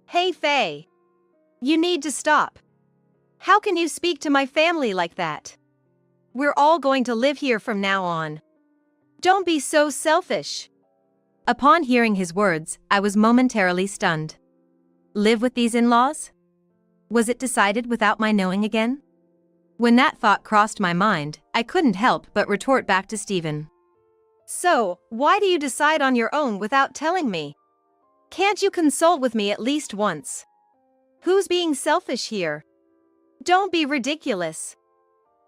"Hey Faye! You need to stop. How can you speak to my family like that? We're all going to live here from now on. Don't be so selfish." Upon hearing his words, I was momentarily stunned. Live with these in-laws? Was it decided without my knowing again? When that thought crossed my mind, I couldn't help but retort back to Stephen. "So, why do you decide on your own without telling me? Can't you consult with me at least once? Who's being selfish here? Don't be ridiculous."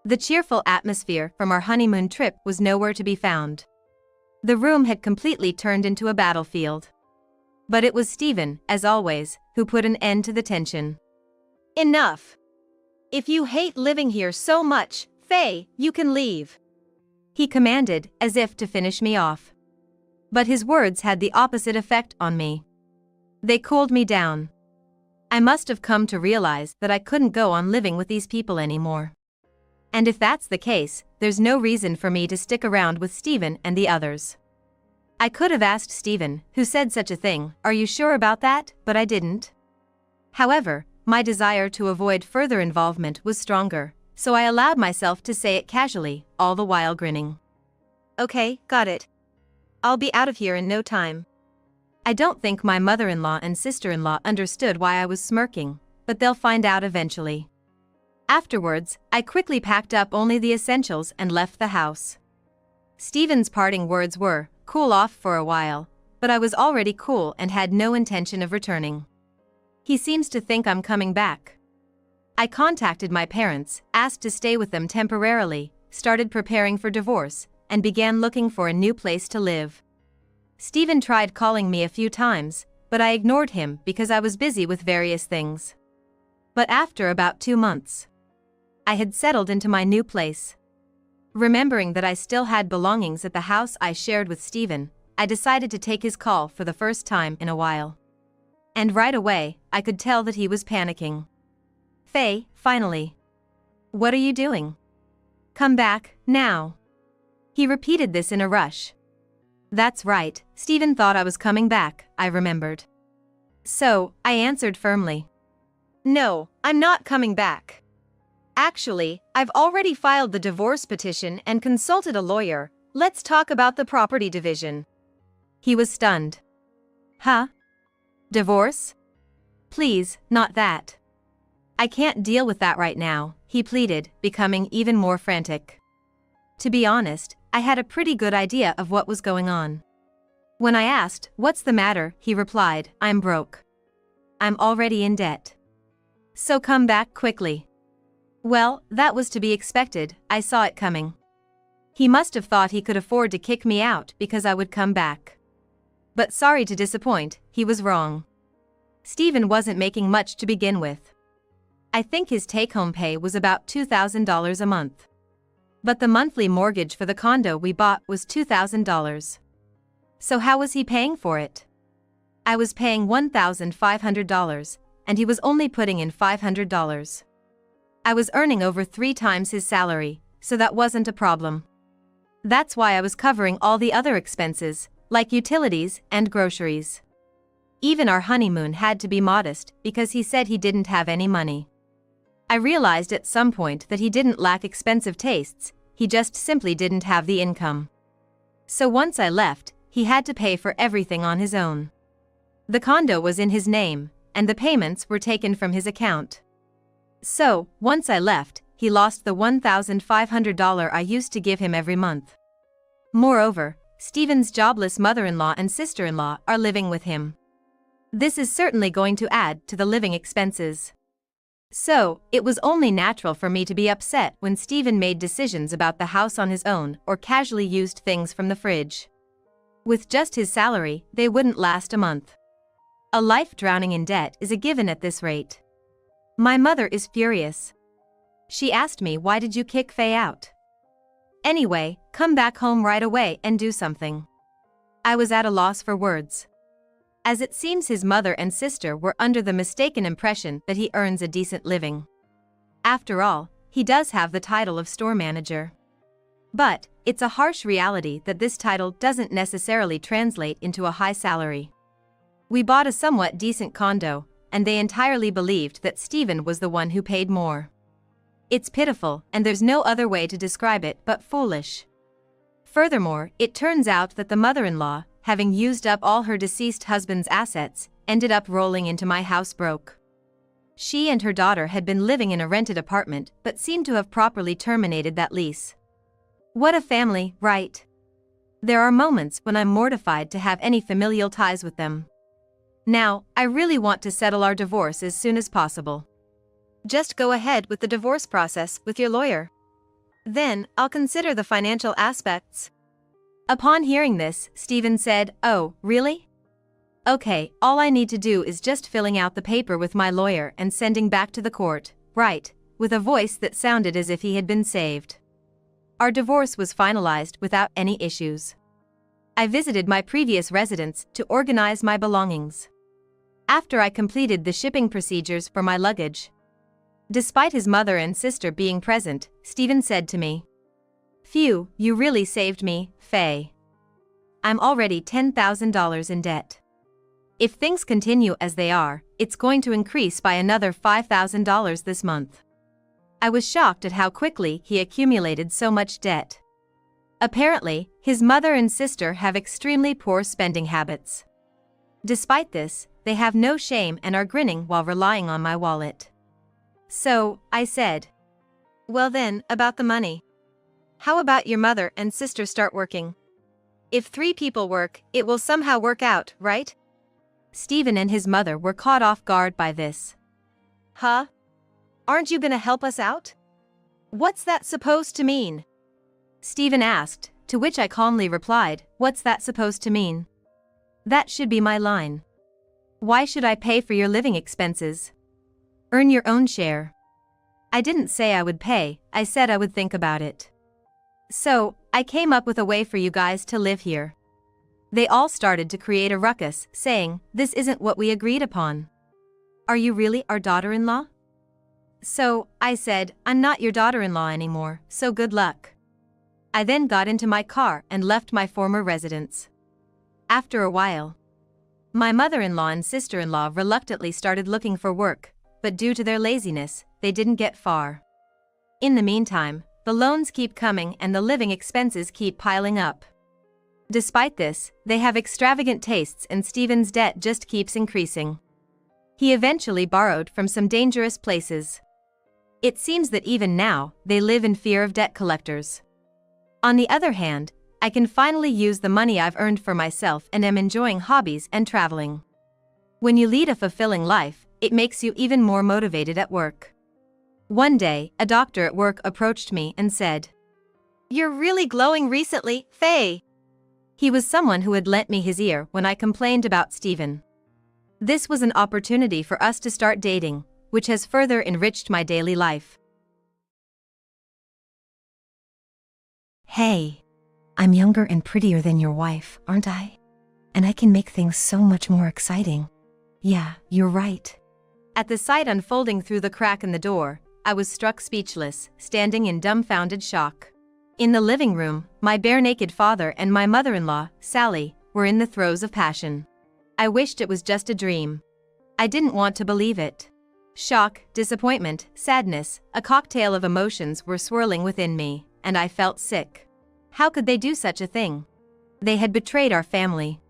The cheerful atmosphere from our honeymoon trip was nowhere to be found. The room had completely turned into a battlefield. But it was Stephen, as always, who put an end to the tension. "Enough. If you hate living here so much, Faye, you can leave," he commanded, as if to finish me off. But his words had the opposite effect on me. They cooled me down. I must have come to realize that I couldn't go on living with these people anymore. And if that's the case, there's no reason for me to stick around with Stephen and the others. I could have asked Stephen, who said such a thing, "Are you sure about that?" but I didn't. However, my desire to avoid further involvement was stronger, so I allowed myself to say it casually, all the while grinning. "Okay, got it. I'll be out of here in no time." I don't think my mother-in-law and sister-in-law understood why I was smirking, but they'll find out eventually. Afterwards, I quickly packed up only the essentials and left the house. Stephen's parting words were, "Cool off for a while," but I was already cool and had no intention of returning. He seems to think I'm coming back. I contacted my parents, asked to stay with them temporarily, started preparing for divorce, and began looking for a new place to live. Stephen tried calling me a few times, but I ignored him because I was busy with various things. But after about 2 months, I had settled into my new place. Remembering that I still had belongings at the house I shared with Stephen, I decided to take his call for the first time in a while. And right away, I could tell that he was panicking. "Faye, finally. What are you doing? Come back, now." He repeated this in a rush. That's right, Stephen thought I was coming back, I remembered. So, I answered firmly. "No, I'm not coming back. Actually, I've already filed the divorce petition and consulted a lawyer. Let's talk about the property division." He was stunned. "Huh? Divorce? Please, not that. I can't deal with that right now," he pleaded, becoming even more frantic. To be honest, I had a pretty good idea of what was going on. When I asked, "What's the matter?" he replied, "I'm broke. I'm already in debt. So come back quickly." Well, that was to be expected, I saw it coming. He must have thought he could afford to kick me out because I would come back. But sorry to disappoint, he was wrong. Stephen wasn't making much to begin with. I think his take-home pay was about $2,000 a month. But the monthly mortgage for the condo we bought was $2,000. So how was he paying for it? I was paying $1,500, and he was only putting in $500. I was earning over 3 times his salary, so that wasn't a problem. That's why I was covering all the other expenses, like utilities and groceries. Even our honeymoon had to be modest because he said he didn't have any money. I realized at some point that he didn't lack expensive tastes, he just simply didn't have the income. So once I left, he had to pay for everything on his own. The condo was in his name, and the payments were taken from his account. So, once I left, he lost the $1,500 I used to give him every month. Moreover, Stephen's jobless mother-in-law and sister-in-law are living with him. This is certainly going to add to the living expenses. So, it was only natural for me to be upset when Stephen made decisions about the house on his own or casually used things from the fridge. With just his salary, they wouldn't last a month. A life drowning in debt is a given at this rate. My mother is furious. She asked me, "Why did you kick Faye out? Anyway, come back home right away and do something." I was at a loss for words. As it seems his mother and sister were under the mistaken impression that he earns a decent living. After all, he does have the title of store manager. But, it's a harsh reality that this title doesn't necessarily translate into a high salary. We bought a somewhat decent condo, and they entirely believed that Stephen was the one who paid more. It's pitiful, and there's no other way to describe it but foolish. Furthermore, it turns out that the mother-in-law, having used up all her deceased husband's assets, ended up rolling into my house broke. She and her daughter had been living in a rented apartment but seemed to have properly terminated that lease. What a family, right? There are moments when I'm mortified to have any familial ties with them. Now, I really want to settle our divorce as soon as possible. Just go ahead with the divorce process with your lawyer. Then, I'll consider the financial aspects. Upon hearing this, Stephen said, "Oh, really? Okay, all I need to do is just filling out the paper with my lawyer and sending back to the court, right?" with a voice that sounded as if he had been saved. Our divorce was finalized without any issues. I visited my previous residence to organize my belongings. After I completed the shipping procedures for my luggage. Despite his mother and sister being present, Stephen said to me, "Phew, you really saved me, Faye. I'm already $10,000 in debt. If things continue as they are, it's going to increase by another $5,000 this month." I was shocked at how quickly he accumulated so much debt. Apparently, his mother and sister have extremely poor spending habits. Despite this, they have no shame and are grinning while relying on my wallet. So, I said, "Well then, about the money. How about your mother and sister start working? If 3 people work, it will somehow work out, right?" Stephen and his mother were caught off guard by this. "Huh? Aren't you gonna help us out? What's that supposed to mean? Stephen asked, to which I calmly replied, what's that supposed to mean? That should be my line. Why should I pay for your living expenses? Earn your own share. I didn't say I would pay, I said I would think about it. So, I came up with a way for you guys to live here. They all started to create a ruckus, saying, this isn't what we agreed upon. Are you really our daughter-in-law? So, I said, I'm not your daughter-in-law anymore, so good luck. I then got into my car and left my former residence. After a while, my mother-in-law and sister-in-law reluctantly started looking for work, but due to their laziness, they didn't get far. In the meantime, the loans keep coming and the living expenses keep piling up. Despite this, they have extravagant tastes and Stephen's debt just keeps increasing. He eventually borrowed from some dangerous places. It seems that even now, they live in fear of debt collectors. On the other hand, I can finally use the money I've earned for myself and am enjoying hobbies and traveling. When you lead a fulfilling life, it makes you even more motivated at work. One day, a doctor at work approached me and said, You're really glowing recently, Faye. He was someone who had lent me his ear when I complained about Stephen. This was an opportunity for us to start dating, which has further enriched my daily life. Hey, I'm younger and prettier than your wife, aren't I? And I can make things so much more exciting. Yeah, you're right. At the sight unfolding through the crack in the door, I was struck speechless, standing in dumbfounded shock. In the living room, my bare-naked father and my mother-in-law, Sally, were in the throes of passion. I wished it was just a dream. I didn't want to believe it. Shock, disappointment, sadness, a cocktail of emotions were swirling within me, and I felt sick. How could they do such a thing? They had betrayed our family.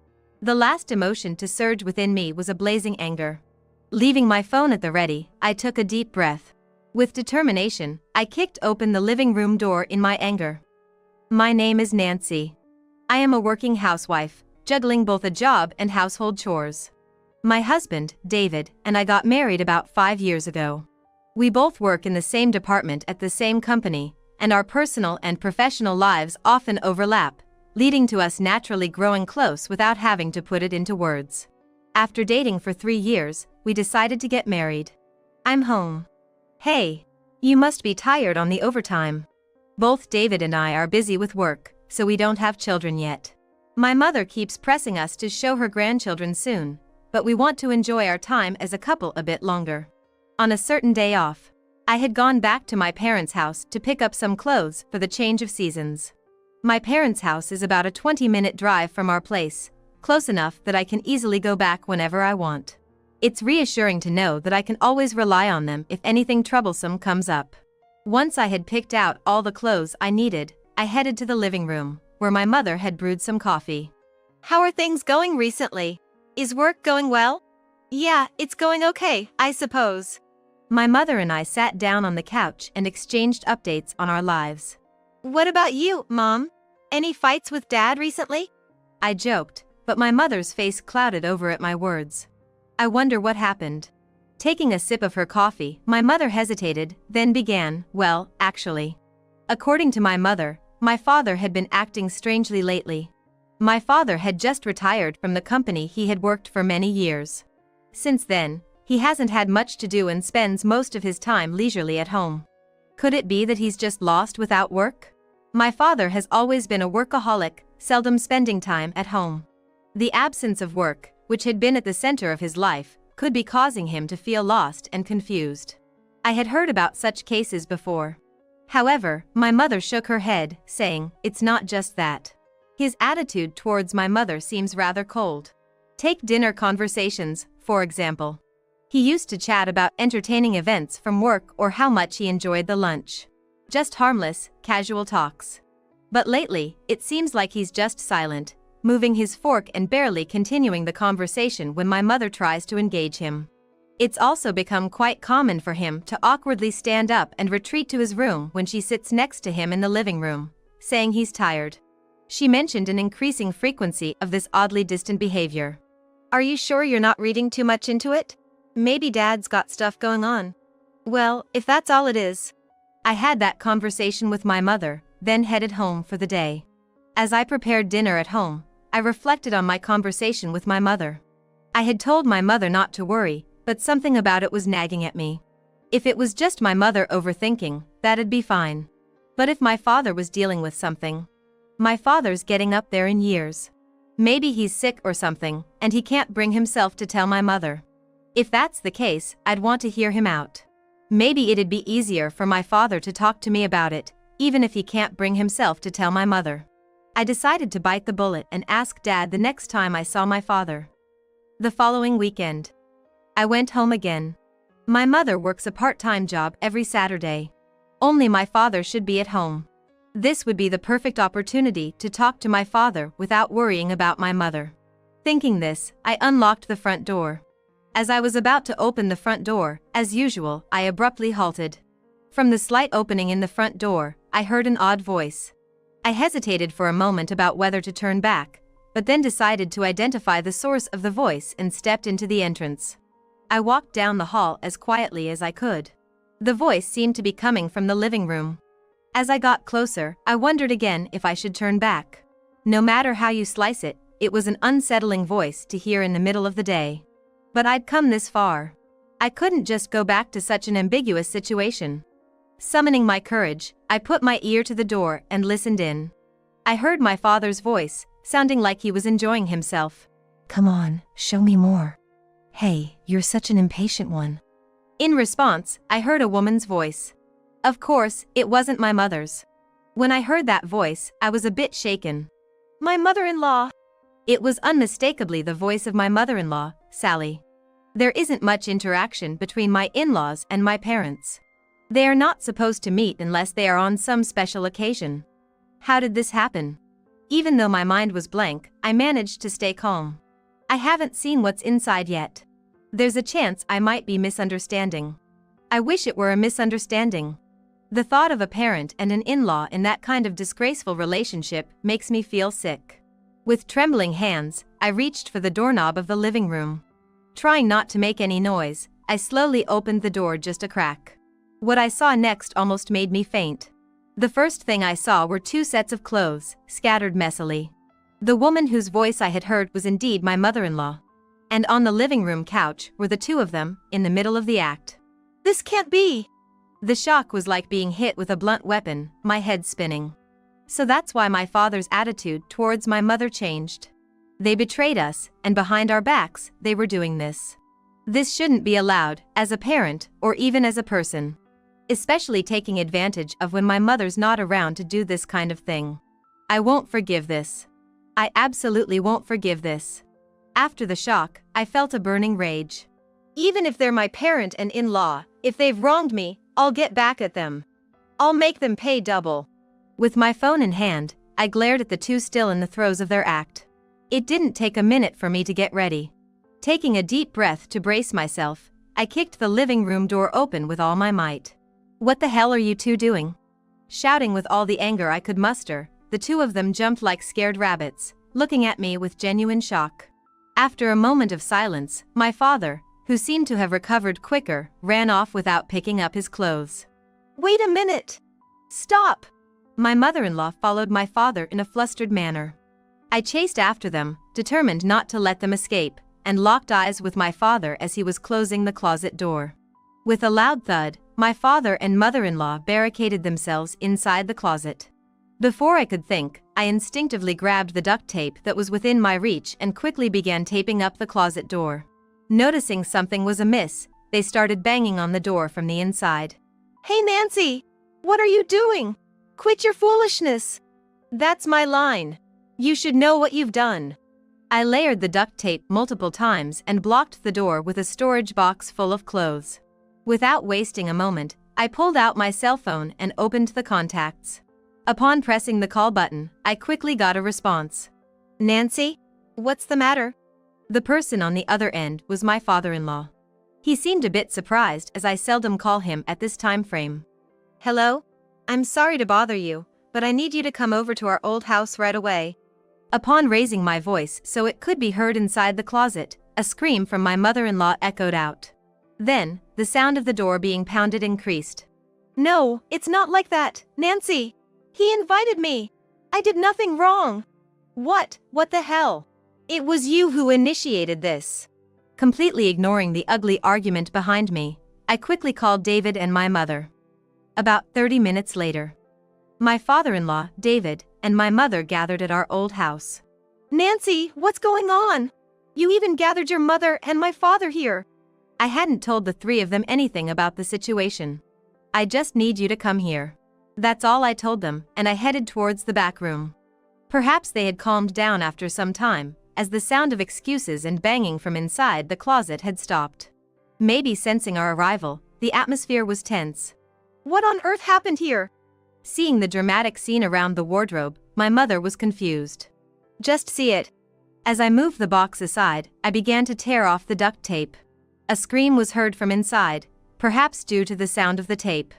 The last emotion to surge within me was a blazing anger. Leaving my phone at the ready, I took a deep breath. With determination, I kicked open the living room door in my anger. My name is Nancy. I am a working housewife, juggling both a job and household chores. My husband, David, and I got married about 5 years ago. We both work in the same department at the same company, and our personal and professional lives often overlap, leading to us naturally growing close without having to put it into words. After dating for 3 years, we decided to get married. I'm home. Hey, you must be tired on the overtime. Both David and I are busy with work, so we don't have children yet. My mother keeps pressing us to show her grandchildren soon, but we want to enjoy our time as a couple a bit longer. On a certain day off, I had gone back to my parents' house to pick up some clothes for the change of seasons. My parents' house is about a 20-minute drive from our place, close enough that I can easily go back whenever I want. It's reassuring to know that I can always rely on them if anything troublesome comes up. Once I had picked out all the clothes I needed, I headed to the living room, where my mother had brewed some coffee. How are things going recently? Is work going well? Yeah, it's going okay, I suppose. My mother and I sat down on the couch and exchanged updates on our lives. What about you, Mom? Any fights with Dad recently? I joked, but my mother's face clouded over at my words. I wonder what happened. Taking a sip of her coffee, my mother hesitated, then began, well, actually. According to my mother, my father had been acting strangely lately. My father had just retired from the company he had worked for many years. Since then, he hasn't had much to do and spends most of his time leisurely at home. Could it be that he's just lost without work? My father has always been a workaholic, seldom spending time at home. The absence of work, which had been at the center of his life, could be causing him to feel lost and confused. I had heard about such cases before. However, my mother shook her head, saying, it's not just that. His attitude towards my mother seems rather cold. Take dinner conversations, for example. He used to chat about entertaining events from work or how much he enjoyed the lunch. Just harmless, casual talks. But lately, it seems like he's just silent, moving his fork and barely continuing the conversation when my mother tries to engage him. It's also become quite common for him to awkwardly stand up and retreat to his room when she sits next to him in the living room, saying he's tired. She mentioned an increasing frequency of this oddly distant behavior. Are you sure you're not reading too much into it? Maybe Dad's got stuff going on. Well, if that's all it is. I had that conversation with my mother, then headed home for the day. As I prepared dinner at home, I reflected on my conversation with my mother. I had told my mother not to worry, but something about it was nagging at me. If it was just my mother overthinking, that'd be fine. But if my father was dealing with something. My father's getting up there in years. Maybe he's sick or something, and he can't bring himself to tell my mother. If that's the case, I'd want to hear him out. Maybe it'd be easier for my father to talk to me about it, even if he can't bring himself to tell my mother. I decided to bite the bullet and ask Dad the next time I saw my father. The following weekend, I went home again. My mother works a part-time job every Saturday. Only my father should be at home. This would be the perfect opportunity to talk to my father without worrying about my mother. Thinking this, I unlocked the front door. As I was about to open the front door, as usual, I abruptly halted. From the slight opening in the front door, I heard an odd voice. I hesitated for a moment about whether to turn back, but then decided to identify the source of the voice and stepped into the entrance. I walked down the hall as quietly as I could. The voice seemed to be coming from the living room. As I got closer, I wondered again if I should turn back. No matter how you slice it, it was an unsettling voice to hear in the middle of the day. But I'd come this far. I couldn't just go back to such an ambiguous situation. Summoning my courage, I put my ear to the door and listened in. I heard my father's voice, sounding like he was enjoying himself. Come on, show me more. Hey, you're such an impatient one. In response, I heard a woman's voice. Of course, it wasn't my mother's. When I heard that voice, I was a bit shaken. My mother-in-law. It was unmistakably the voice of my mother-in-law, Sally. There isn't much interaction between my in-laws and my parents. They are not supposed to meet unless they are on some special occasion. How did this happen? Even though my mind was blank, I managed to stay calm. I haven't seen what's inside yet. There's a chance I might be misunderstanding. I wish it were a misunderstanding. The thought of a parent and an in-law in that kind of disgraceful relationship makes me feel sick. With trembling hands, I reached for the doorknob of the living room. Trying not to make any noise, I slowly opened the door just a crack. What I saw next almost made me faint. The first thing I saw were two sets of clothes, scattered messily. The woman whose voice I had heard was indeed my mother-in-law. And on the living room couch were the two of them, in the middle of the act. This can't be! The shock was like being hit with a blunt weapon, my head spinning. So that's why my father's attitude towards my mother changed. They betrayed us, and behind our backs, they were doing this. This shouldn't be allowed, as a parent, or even as a person. Especially taking advantage of when my mother's not around to do this kind of thing. I won't forgive this. I absolutely won't forgive this. After the shock, I felt a burning rage. Even if they're my parent and in-law, if they've wronged me, I'll get back at them. I'll make them pay double. With my phone in hand, I glared at the two still in the throes of their act. It didn't take a minute for me to get ready. Taking a deep breath to brace myself, I kicked the living room door open with all my might. What the hell are you two doing? Shouting with all the anger I could muster, the two of them jumped like scared rabbits, looking at me with genuine shock. After a moment of silence, my father, who seemed to have recovered quicker, ran off without picking up his clothes. Wait a minute! Stop! My mother-in-law followed my father in a flustered manner. I chased after them, determined not to let them escape, and locked eyes with my father as he was closing the closet door. With a loud thud, my father and mother-in-law barricaded themselves inside the closet. Before I could think, I instinctively grabbed the duct tape that was within my reach and quickly began taping up the closet door. Noticing something was amiss, they started banging on the door from the inside. Hey Nancy! What are you doing? Quit your foolishness! That's my line. You should know what you've done. I layered the duct tape multiple times and blocked the door with a storage box full of clothes. Without wasting a moment, I pulled out my cell phone and opened the contacts. Upon pressing the call button, I quickly got a response. Nancy? What's the matter? The person on the other end was my father-in-law. He seemed a bit surprised as I seldom call him at this time frame. Hello? I'm sorry to bother you, but I need you to come over to our old house right away. Upon raising my voice so it could be heard inside the closet, a scream from my mother-in-law echoed out. Then, the sound of the door being pounded increased. No, it's not like that, Nancy. He invited me. I did nothing wrong. What the hell? It was you who initiated this. Completely ignoring the ugly argument behind me, I quickly called David and my mother. About 30 minutes later, my father-in-law, David, and my mother gathered at our old house. Nancy, what's going on? You even gathered your mother and my father here. I hadn't told the three of them anything about the situation. I just need you to come here. That's all I told them, and I headed towards the back room. Perhaps they had calmed down after some time, as the sound of excuses and banging from inside the closet had stopped. Maybe sensing our arrival, the atmosphere was tense. What on earth happened here? Seeing the dramatic scene around the wardrobe, my mother was confused. Just see it. As I moved the box aside, I began to tear off the duct tape. A scream was heard from inside, perhaps due to the sound of the tape.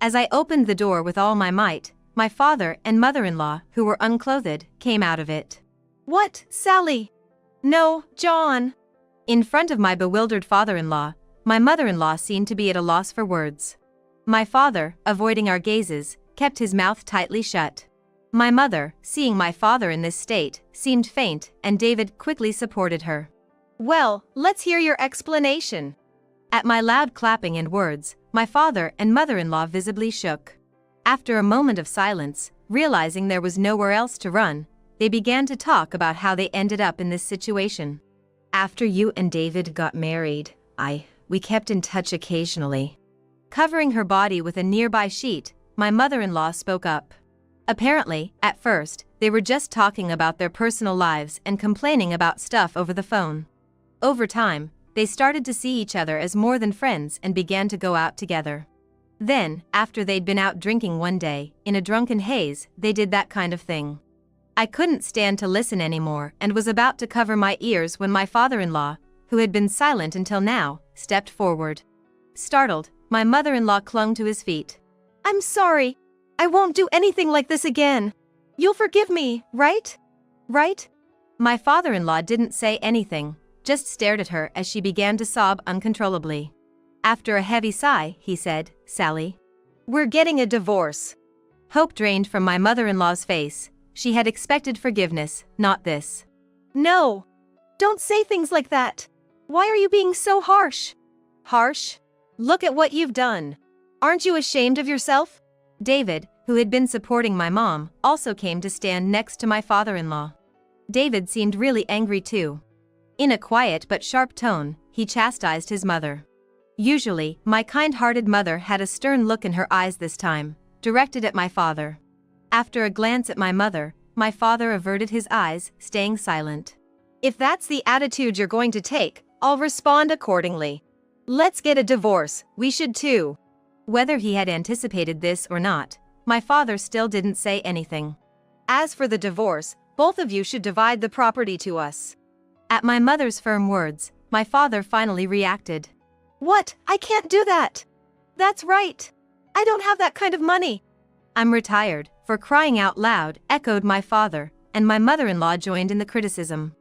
As I opened the door with all my might, my father and mother-in-law, who were unclothed, came out of it. What, Sally? No, John. In front of my bewildered father-in-law, my mother-in-law seemed to be at a loss for words. My father, avoiding our gazes, kept his mouth tightly shut. My mother, seeing my father in this state, seemed faint, and David quickly supported her. Well, let's hear your explanation. At my loud clapping and words, my father and mother-in-law visibly shook. After a moment of silence, realizing there was nowhere else to run, they began to talk about how they ended up in this situation. After you and David got married, we kept in touch occasionally. Covering her body with a nearby sheet, my mother-in-law spoke up. Apparently, at first, they were just talking about their personal lives and complaining about stuff over the phone. Over time, they started to see each other as more than friends and began to go out together. Then, after they'd been out drinking one day, in a drunken haze, they did that kind of thing. I couldn't stand to listen anymore and was about to cover my ears when my father-in-law, who had been silent until now, stepped forward. Startled, my mother-in-law clung to his feet. I'm sorry. I won't do anything like this again. You'll forgive me, right? Right? My father-in-law didn't say anything, just stared at her as she began to sob uncontrollably. After a heavy sigh, he said, "Sally, we're getting a divorce." Hope drained from my mother-in-law's face. She had expected forgiveness, not this. No. Don't say things like that. Why are you being so harsh? Harsh? Look at what you've done. Aren't you ashamed of yourself? David, who had been supporting my mom, also came to stand next to my father-in-law. David seemed really angry too. In a quiet but sharp tone, he chastised his mother. Usually, my kind-hearted mother had a stern look in her eyes this time, directed at my father. After a glance at my mother, my father averted his eyes, staying silent. If that's the attitude you're going to take, I'll respond accordingly. Let's get a divorce, we should too. Whether he had anticipated this or not, my father still didn't say anything. As for the divorce, both of you should divide the property to us. At my mother's firm words, my father finally reacted. What? I can't do that. That's right. I don't have that kind of money. I'm retired, for crying out loud, echoed my father, and my mother-in-law joined in the criticism.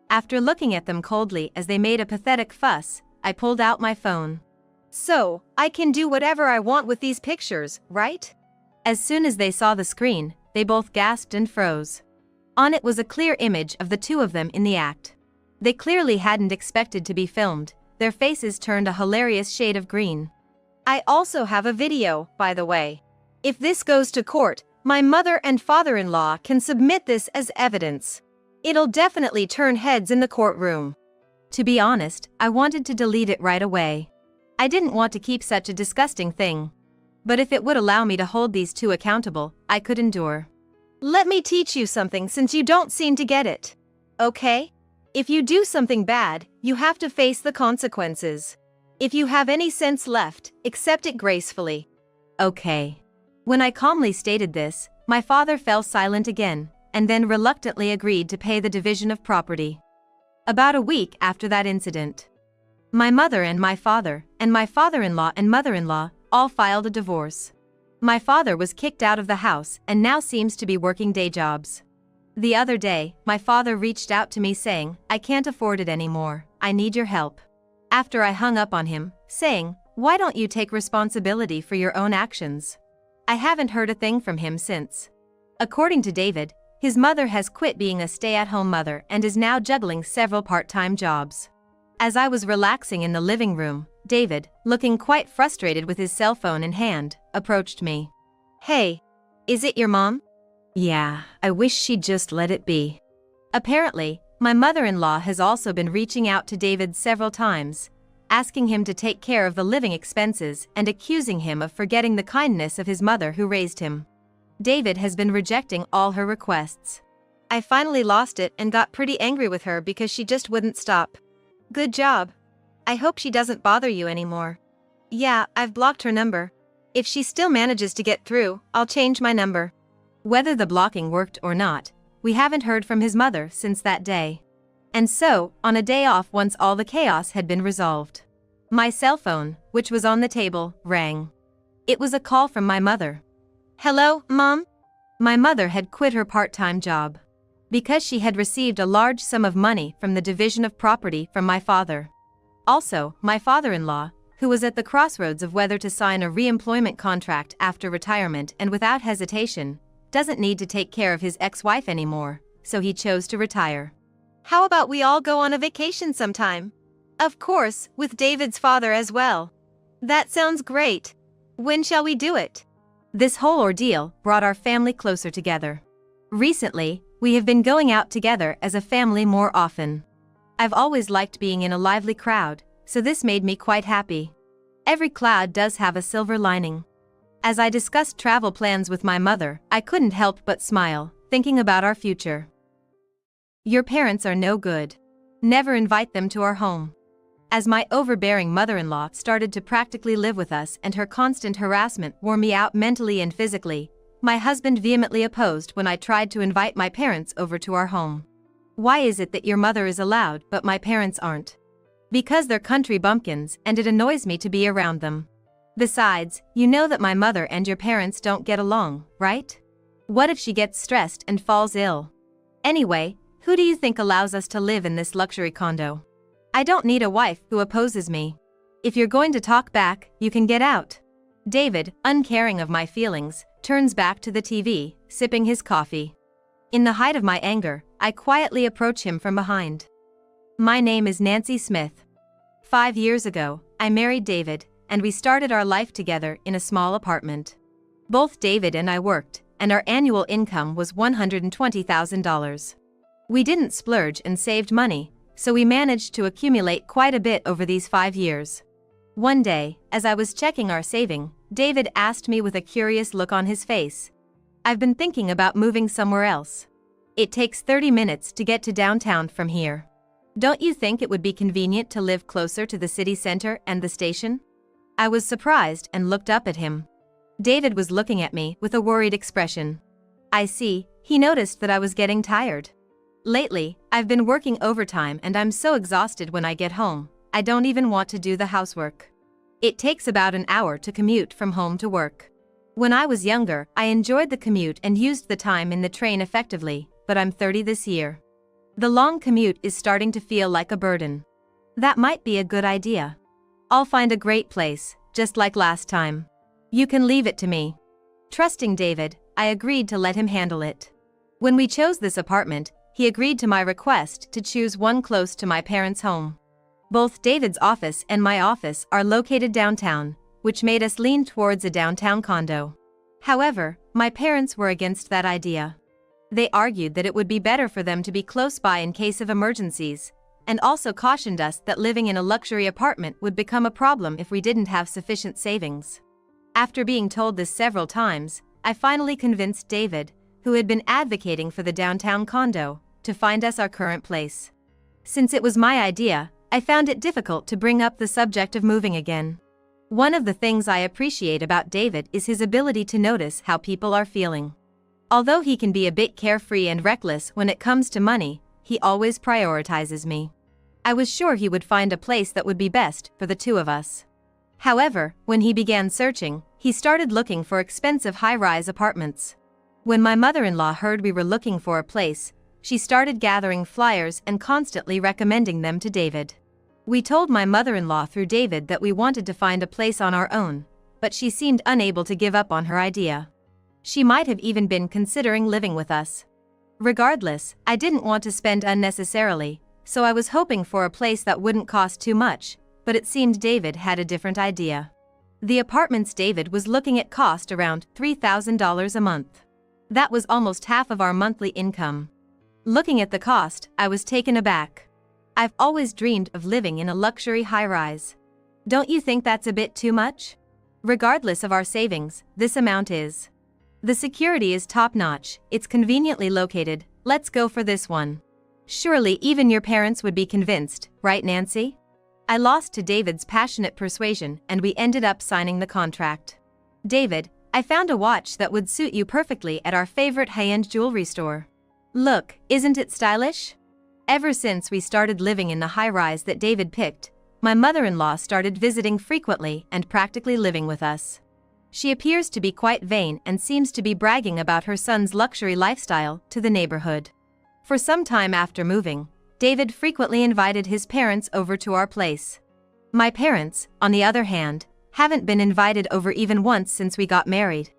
After looking at them coldly as they made a pathetic fuss, I pulled out my phone. So, I can do whatever I want with these pictures, right? As soon as they saw the screen, they both gasped and froze. On it was a clear image of the two of them in the act. They clearly hadn't expected to be filmed, their faces turned a hilarious shade of green. I also have a video, by the way. If this goes to court, my mother and father-in-law can submit this as evidence. It'll definitely turn heads in the courtroom. To be honest, I wanted to delete it right away. I didn't want to keep such a disgusting thing. But if it would allow me to hold these two accountable, I could endure. Let me teach you something since you don't seem to get it. Okay? If you do something bad, you have to face the consequences. If you have any sense left, accept it gracefully. Okay. When I calmly stated this, my father fell silent again, and then reluctantly agreed to pay the division of property. About a week after that incident, my mother and my father-in-law and mother-in-law all filed a divorce. My father was kicked out of the house and now seems to be working day jobs. The other day, my father reached out to me saying, "I can't afford it anymore, I need your help." After I hung up on him, saying, Why don't you take responsibility for your own actions? I haven't heard a thing from him since. According to David, his mother has quit being a stay-at-home mother and is now juggling several part-time jobs. As I was relaxing in the living room, David, looking quite frustrated with his cell phone in hand, approached me. Hey, is it your mom? Yeah, I wish she'd just let it be. Apparently, my mother-in-law has also been reaching out to David several times, asking him to take care of the living expenses and accusing him of forgetting the kindness of his mother who raised him. David has been rejecting all her requests. I finally lost it and got pretty angry with her because she just wouldn't stop. Good job. I hope she doesn't bother you anymore. Yeah, I've blocked her number. If she still manages to get through, I'll change my number. Whether the blocking worked or not, we haven't heard from his mother since that day. And so, on a day off once all the chaos had been resolved, my cell phone, which was on the table, rang. It was a call from my mother. Hello, Mom? My mother had quit her part-time job because she had received a large sum of money from the division of property from my father. Also, my father-in-law, who was at the crossroads of whether to sign a re-employment contract after retirement and without hesitation, doesn't need to take care of his ex-wife anymore, so he chose to retire. How about we all go on a vacation sometime? Of course, with David's father as well. That sounds great. When shall we do it? This whole ordeal brought our family closer together. Recently, we have been going out together as a family more often. I've always liked being in a lively crowd, so this made me quite happy. Every cloud does have a silver lining. As I discussed travel plans with my mother, I couldn't help but smile, thinking about our future. Your parents are no good. Never invite them to our home. As my overbearing mother-in-law started to practically live with us and her constant harassment wore me out mentally and physically, my husband vehemently opposed when I tried to invite my parents over to our home. Why is it that your mother is allowed but my parents aren't? Because they're country bumpkins and it annoys me to be around them. Besides, you know that my mother and your parents don't get along, right? What if she gets stressed and falls ill? Anyway, who do you think allows us to live in this luxury condo? I don't need a wife who opposes me. If you're going to talk back, you can get out. David, uncaring of my feelings, turns back to the TV, sipping his coffee. In the height of my anger, I quietly approach him from behind. My name is Nancy Smith. 5 years ago, I married David, and we started our life together in a small apartment. Both David and I worked, and our annual income was $120,000. We didn't splurge and saved money, so we managed to accumulate quite a bit over these 5 years. One day, as I was checking our saving, David asked me with a curious look on his face. I've been thinking about moving somewhere else. It takes 30 minutes to get to downtown from here. Don't you think it would be convenient to live closer to the city center and the station? I was surprised and looked up at him. David was looking at me with a worried expression. I see, he noticed that I was getting tired. Lately, I've been working overtime and I'm so exhausted when I get home, I don't even want to do the housework. It takes about an hour to commute from home to work. When I was younger, I enjoyed the commute and used the time in the train effectively, but I'm 30 this year. The long commute is starting to feel like a burden. That might be a good idea. I'll find a great place, just like last time. You can leave it to me. Trusting David, I agreed to let him handle it. When we chose this apartment, he agreed to my request to choose one close to my parents' home. Both David's office and my office are located downtown, which made us lean towards a downtown condo. However, my parents were against that idea. They argued that it would be better for them to be close by in case of emergencies, and also cautioned us that living in a luxury apartment would become a problem if we didn't have sufficient savings. After being told this several times, I finally convinced David, who had been advocating for the downtown condo, to find us our current place. Since it was my idea, I found it difficult to bring up the subject of moving again. One of the things I appreciate about David is his ability to notice how people are feeling. Although he can be a bit carefree and reckless when it comes to money, he always prioritizes me. I was sure he would find a place that would be best for the two of us. However, when he began searching, he started looking for expensive high-rise apartments. When my mother-in-law heard we were looking for a place, she started gathering flyers and constantly recommending them to David. We told my mother-in-law through David that we wanted to find a place on our own, but she seemed unable to give up on her idea. She might have even been considering living with us. Regardless, I didn't want to spend unnecessarily, so I was hoping for a place that wouldn't cost too much, but it seemed David had a different idea. The apartments David was looking at cost around $3,000 a month. That was almost half of our monthly income. Looking at the cost, I was taken aback. I've always dreamed of living in a luxury high-rise. Don't you think that's a bit too much? Regardless of our savings, this amount is. The security is top-notch, it's conveniently located, let's go for this one. Surely even your parents would be convinced, right Nancy? I lost to David's passionate persuasion and we ended up signing the contract. David, I found a watch that would suit you perfectly at our favorite high-end jewelry store. Look, isn't it stylish? Ever since we started living in the high-rise that David picked, my mother-in-law started visiting frequently and practically living with us. She appears to be quite vain and seems to be bragging about her son's luxury lifestyle to the neighborhood. For some time after moving, David frequently invited his parents over to our place. My parents, on the other hand, haven't been invited over even once since we got married.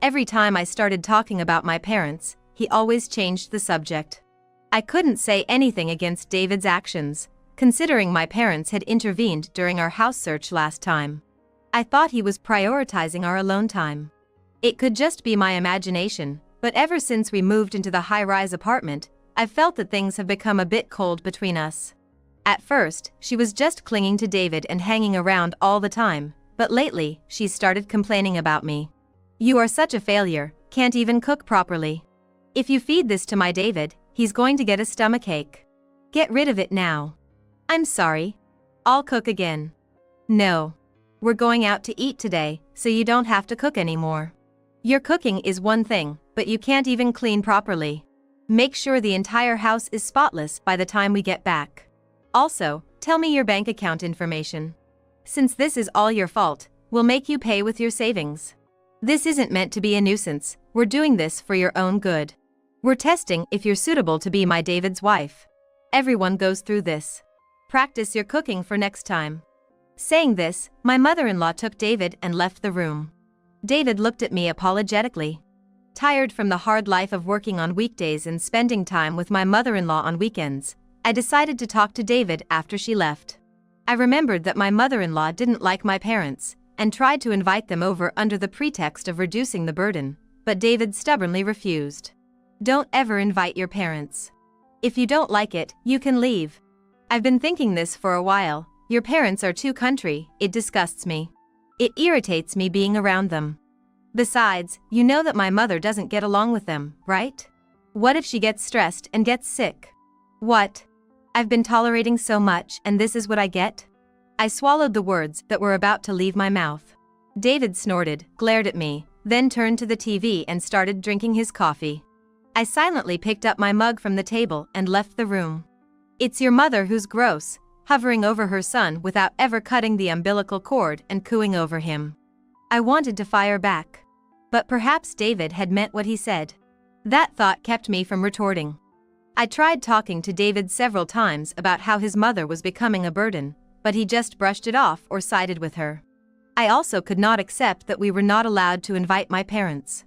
Every time I started talking about my parents, he always changed the subject. I couldn't say anything against David's actions, considering my parents had intervened during our house search last time. I thought he was prioritizing our alone time. It could just be my imagination, but ever since we moved into the high-rise apartment, I've felt that things have become a bit cold between us. At first, she was just clinging to David and hanging around all the time, but lately, she's started complaining about me. You are such a failure, can't even cook properly. If you feed this to my David, he's going to get a stomachache. Get rid of it now. I'm sorry. I'll cook again. No. We're going out to eat today, so you don't have to cook anymore. Your cooking is one thing, but you can't even clean properly. Make sure the entire house is spotless by the time we get back. Also, tell me your bank account information. Since this is all your fault, we'll make you pay with your savings. This isn't meant to be a nuisance, we're doing this for your own good. We're testing if you're suitable to be my David's wife. Everyone goes through this. Practice your cooking for next time. Saying this, my mother-in-law took David and left the room. David looked at me apologetically. Tired from the hard life of working on weekdays and spending time with my mother-in-law on weekends, I decided to talk to David after she left. I remembered that my mother-in-law didn't like my parents, and tried to invite them over under the pretext of reducing the burden, but David stubbornly refused. Don't ever invite your parents. If you don't like it, you can leave. I've been thinking this for a while. Your parents are too country, it disgusts me. It irritates me being around them. Besides, you know that my mother doesn't get along with them, right? What if she gets stressed and gets sick? What? I've been tolerating so much and this is what I get? I swallowed the words that were about to leave my mouth. David snorted, glared at me, then turned to the TV and started drinking his coffee. I silently picked up my mug from the table and left the room. It's your mother who's gross, hovering over her son without ever cutting the umbilical cord and cooing over him. I wanted to fire back. But perhaps David had meant what he said. That thought kept me from retorting. I tried talking to David several times about how his mother was becoming a burden, but he just brushed it off or sided with her. I also could not accept that we were not allowed to invite my parents.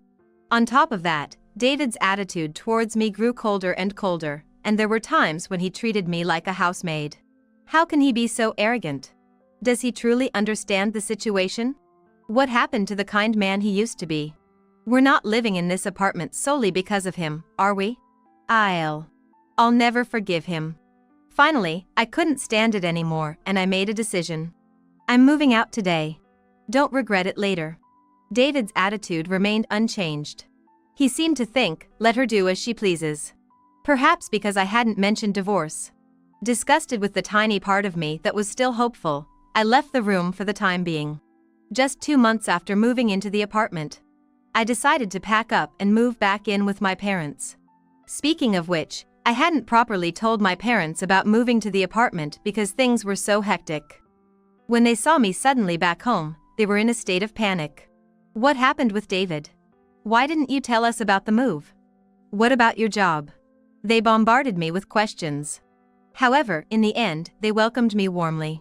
On top of that, David's attitude towards me grew colder and colder, and there were times when he treated me like a housemaid. How can he be so arrogant? Does he truly understand the situation? What happened to the kind man he used to be? We're not living in this apartment solely because of him, are we? I'll never forgive him. Finally, I couldn't stand it anymore and I made a decision. I'm moving out today. Don't regret it later. David's attitude remained unchanged. He seemed to think, let her do as she pleases. Perhaps because I hadn't mentioned divorce. Disgusted with the tiny part of me that was still hopeful, I left the room for the time being. Just 2 months after moving into the apartment, I decided to pack up and move back in with my parents. Speaking of which, I hadn't properly told my parents about moving to the apartment because things were so hectic. When they saw me suddenly back home, they were in a state of panic. What happened with David? Why didn't you tell us about the move? What about your job? They bombarded me with questions. However, in the end, they welcomed me warmly.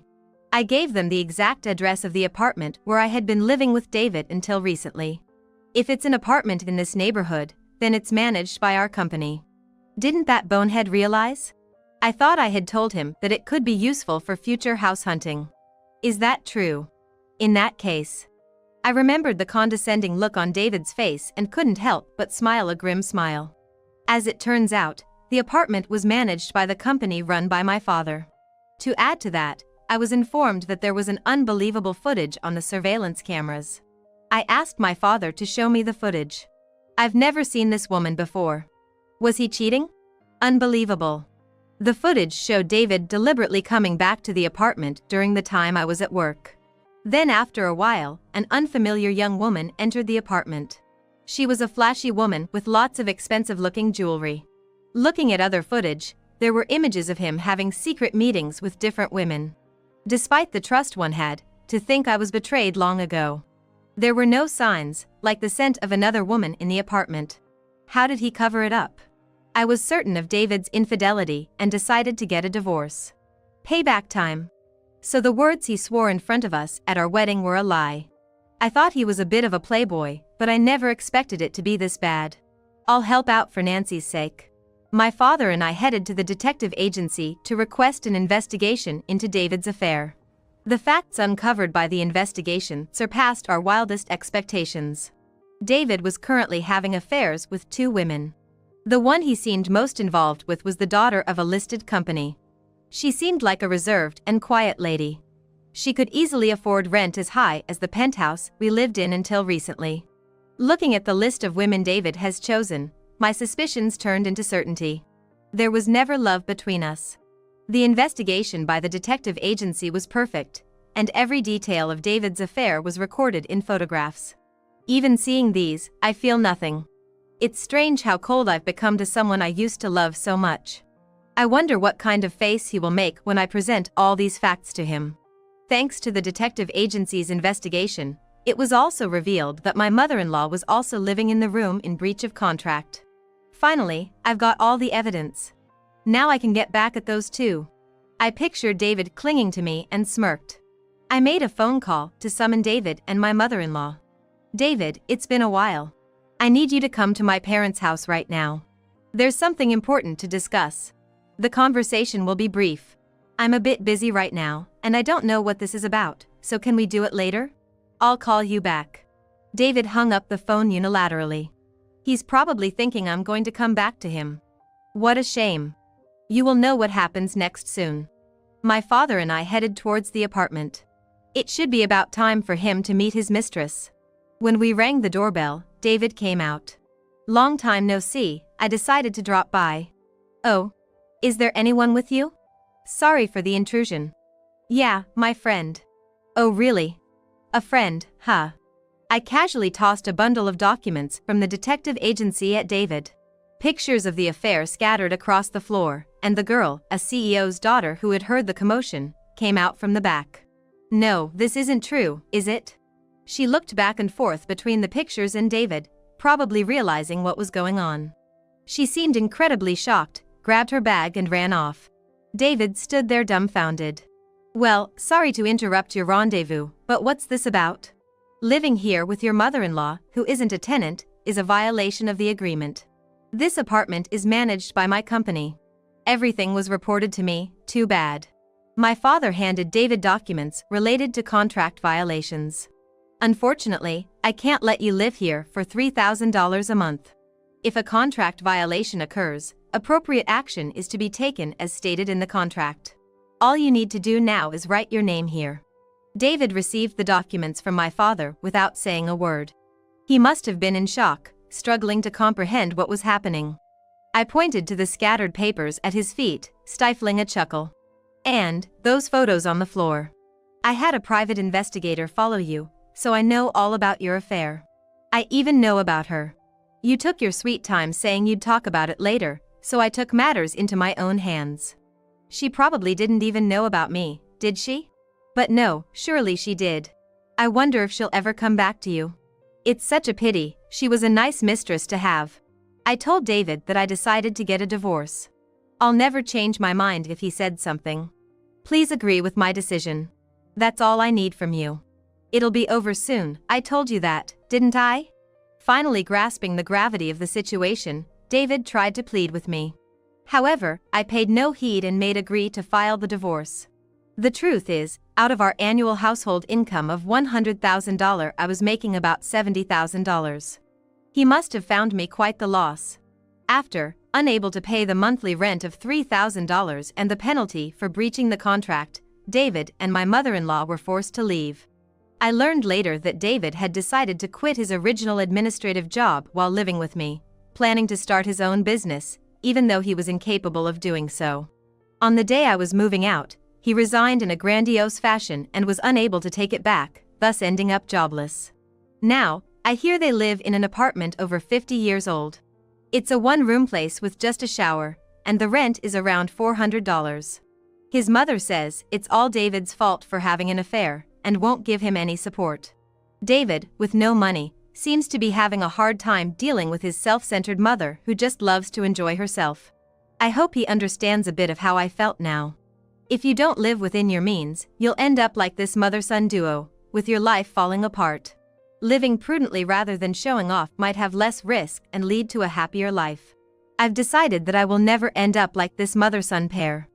I gave them the exact address of the apartment where I had been living with David until recently. If it's an apartment in this neighborhood, then it's managed by our company. Didn't that bonehead realize? I thought I had told him that it could be useful for future house hunting. Is that true? In that case. I remembered the condescending look on David's face and couldn't help but smile a grim smile. As it turns out, the apartment was managed by the company run by my father. To add to that, I was informed that there was an unbelievable footage on the surveillance cameras. I asked my father to show me the footage. I've never seen this woman before. Was he cheating? Unbelievable. The footage showed David deliberately coming back to the apartment during the time I was at work. Then after a while, an unfamiliar young woman entered the apartment. She was a flashy woman with lots of expensive-looking jewelry. Looking at other footage, there were images of him having secret meetings with different women. Despite the trust one had, to think I was betrayed long ago. There were no signs, like the scent of another woman in the apartment. How did he cover it up? I was certain of David's infidelity and decided to get a divorce. Payback time. So the words he swore in front of us at our wedding were a lie. I thought he was a bit of a playboy, but I never expected it to be this bad. I'll help out for Nancy's sake. My father and I headed to the detective agency to request an investigation into David's affair. The facts uncovered by the investigation surpassed our wildest expectations. David was currently having affairs with 2 women. The one he seemed most involved with was the daughter of a listed company. She seemed like a reserved and quiet lady. She could easily afford rent as high as the penthouse we lived in until recently. Looking at the list of women David has chosen, my suspicions turned into certainty. There was never love between us. The investigation by the detective agency was perfect, and every detail of David's affair was recorded in photographs. Even seeing these, I feel nothing. It's strange how cold I've become to someone I used to love so much. I wonder what kind of face he will make when I present all these facts to him. Thanks to the detective agency's investigation, it was also revealed that my mother-in-law was also living in the room in breach of contract. Finally, I've got all the evidence. Now I can get back at those 2. I pictured David clinging to me and smirked. I made a phone call to summon David and my mother-in-law. David, it's been a while. I need you to come to my parents' house right now. There's something important to discuss. The conversation will be brief. I'm a bit busy right now, and I don't know what this is about, so can we do it later? I'll call you back. David hung up the phone unilaterally. He's probably thinking I'm going to come back to him. What a shame. You will know what happens next soon. My father and I headed towards the apartment. It should be about time for him to meet his mistress. When we rang the doorbell, David came out. Long time no see, I decided to drop by. Oh. Is there anyone with you? Sorry for the intrusion. Yeah, my friend. Oh really? A friend, huh? I casually tossed a bundle of documents from the detective agency at David. Pictures of the affair scattered across the floor, and the girl, a CEO's daughter who had heard the commotion, came out from the back. No, this isn't true, is it? She looked back and forth between the pictures and David, probably realizing what was going on. She seemed incredibly shocked, grabbed her bag and ran off. David stood there dumbfounded. Well, sorry to interrupt your rendezvous, but what's this about? Living here with your mother-in-law, who isn't a tenant, is a violation of the agreement. This apartment is managed by my company. Everything was reported to me, too bad. My father handed David documents related to contract violations. Unfortunately, I can't let you live here for $3,000 a month. If a contract violation occurs, appropriate action is to be taken as stated in the contract. All you need to do now is write your name here. David received the documents from my father without saying a word. He must have been in shock, struggling to comprehend what was happening. I pointed to the scattered papers at his feet, stifling a chuckle. And those photos on the floor. I had a private investigator follow you, so I know all about your affair. I even know about her. You took your sweet time saying you'd talk about it later, so I took matters into my own hands. She probably didn't even know about me, did she? But no, surely she did. I wonder if she'll ever come back to you. It's such a pity, she was a nice mistress to have. I told David that I decided to get a divorce. I'll never change my mind if he said something. Please agree with my decision. That's all I need from you. It'll be over soon, I told you that, didn't I? Finally grasping the gravity of the situation, David tried to plead with me. However, I paid no heed and made agree to file the divorce. The truth is, out of our annual household income of $100,000, I was making about $70,000. He must have found me quite the loss. After, unable to pay the monthly rent of $3,000 and the penalty for breaching the contract, David and my mother-in-law were forced to leave. I learned later that David had decided to quit his original administrative job while living with me, planning to start his own business, even though he was incapable of doing so. On the day I was moving out, he resigned in a grandiose fashion and was unable to take it back, thus ending up jobless. Now, I hear they live in an apartment over 50 years old. It's a one-room place with just a shower, and the rent is around $400. His mother says it's all David's fault for having an affair, and won't give him any support. David, with no money, seems to be having a hard time dealing with his self-centered mother who just loves to enjoy herself. I hope he understands a bit of how I felt now. If you don't live within your means, you'll end up like this mother-son duo, with your life falling apart. Living prudently rather than showing off might have less risk and lead to a happier life. I've decided that I will never end up like this mother-son pair.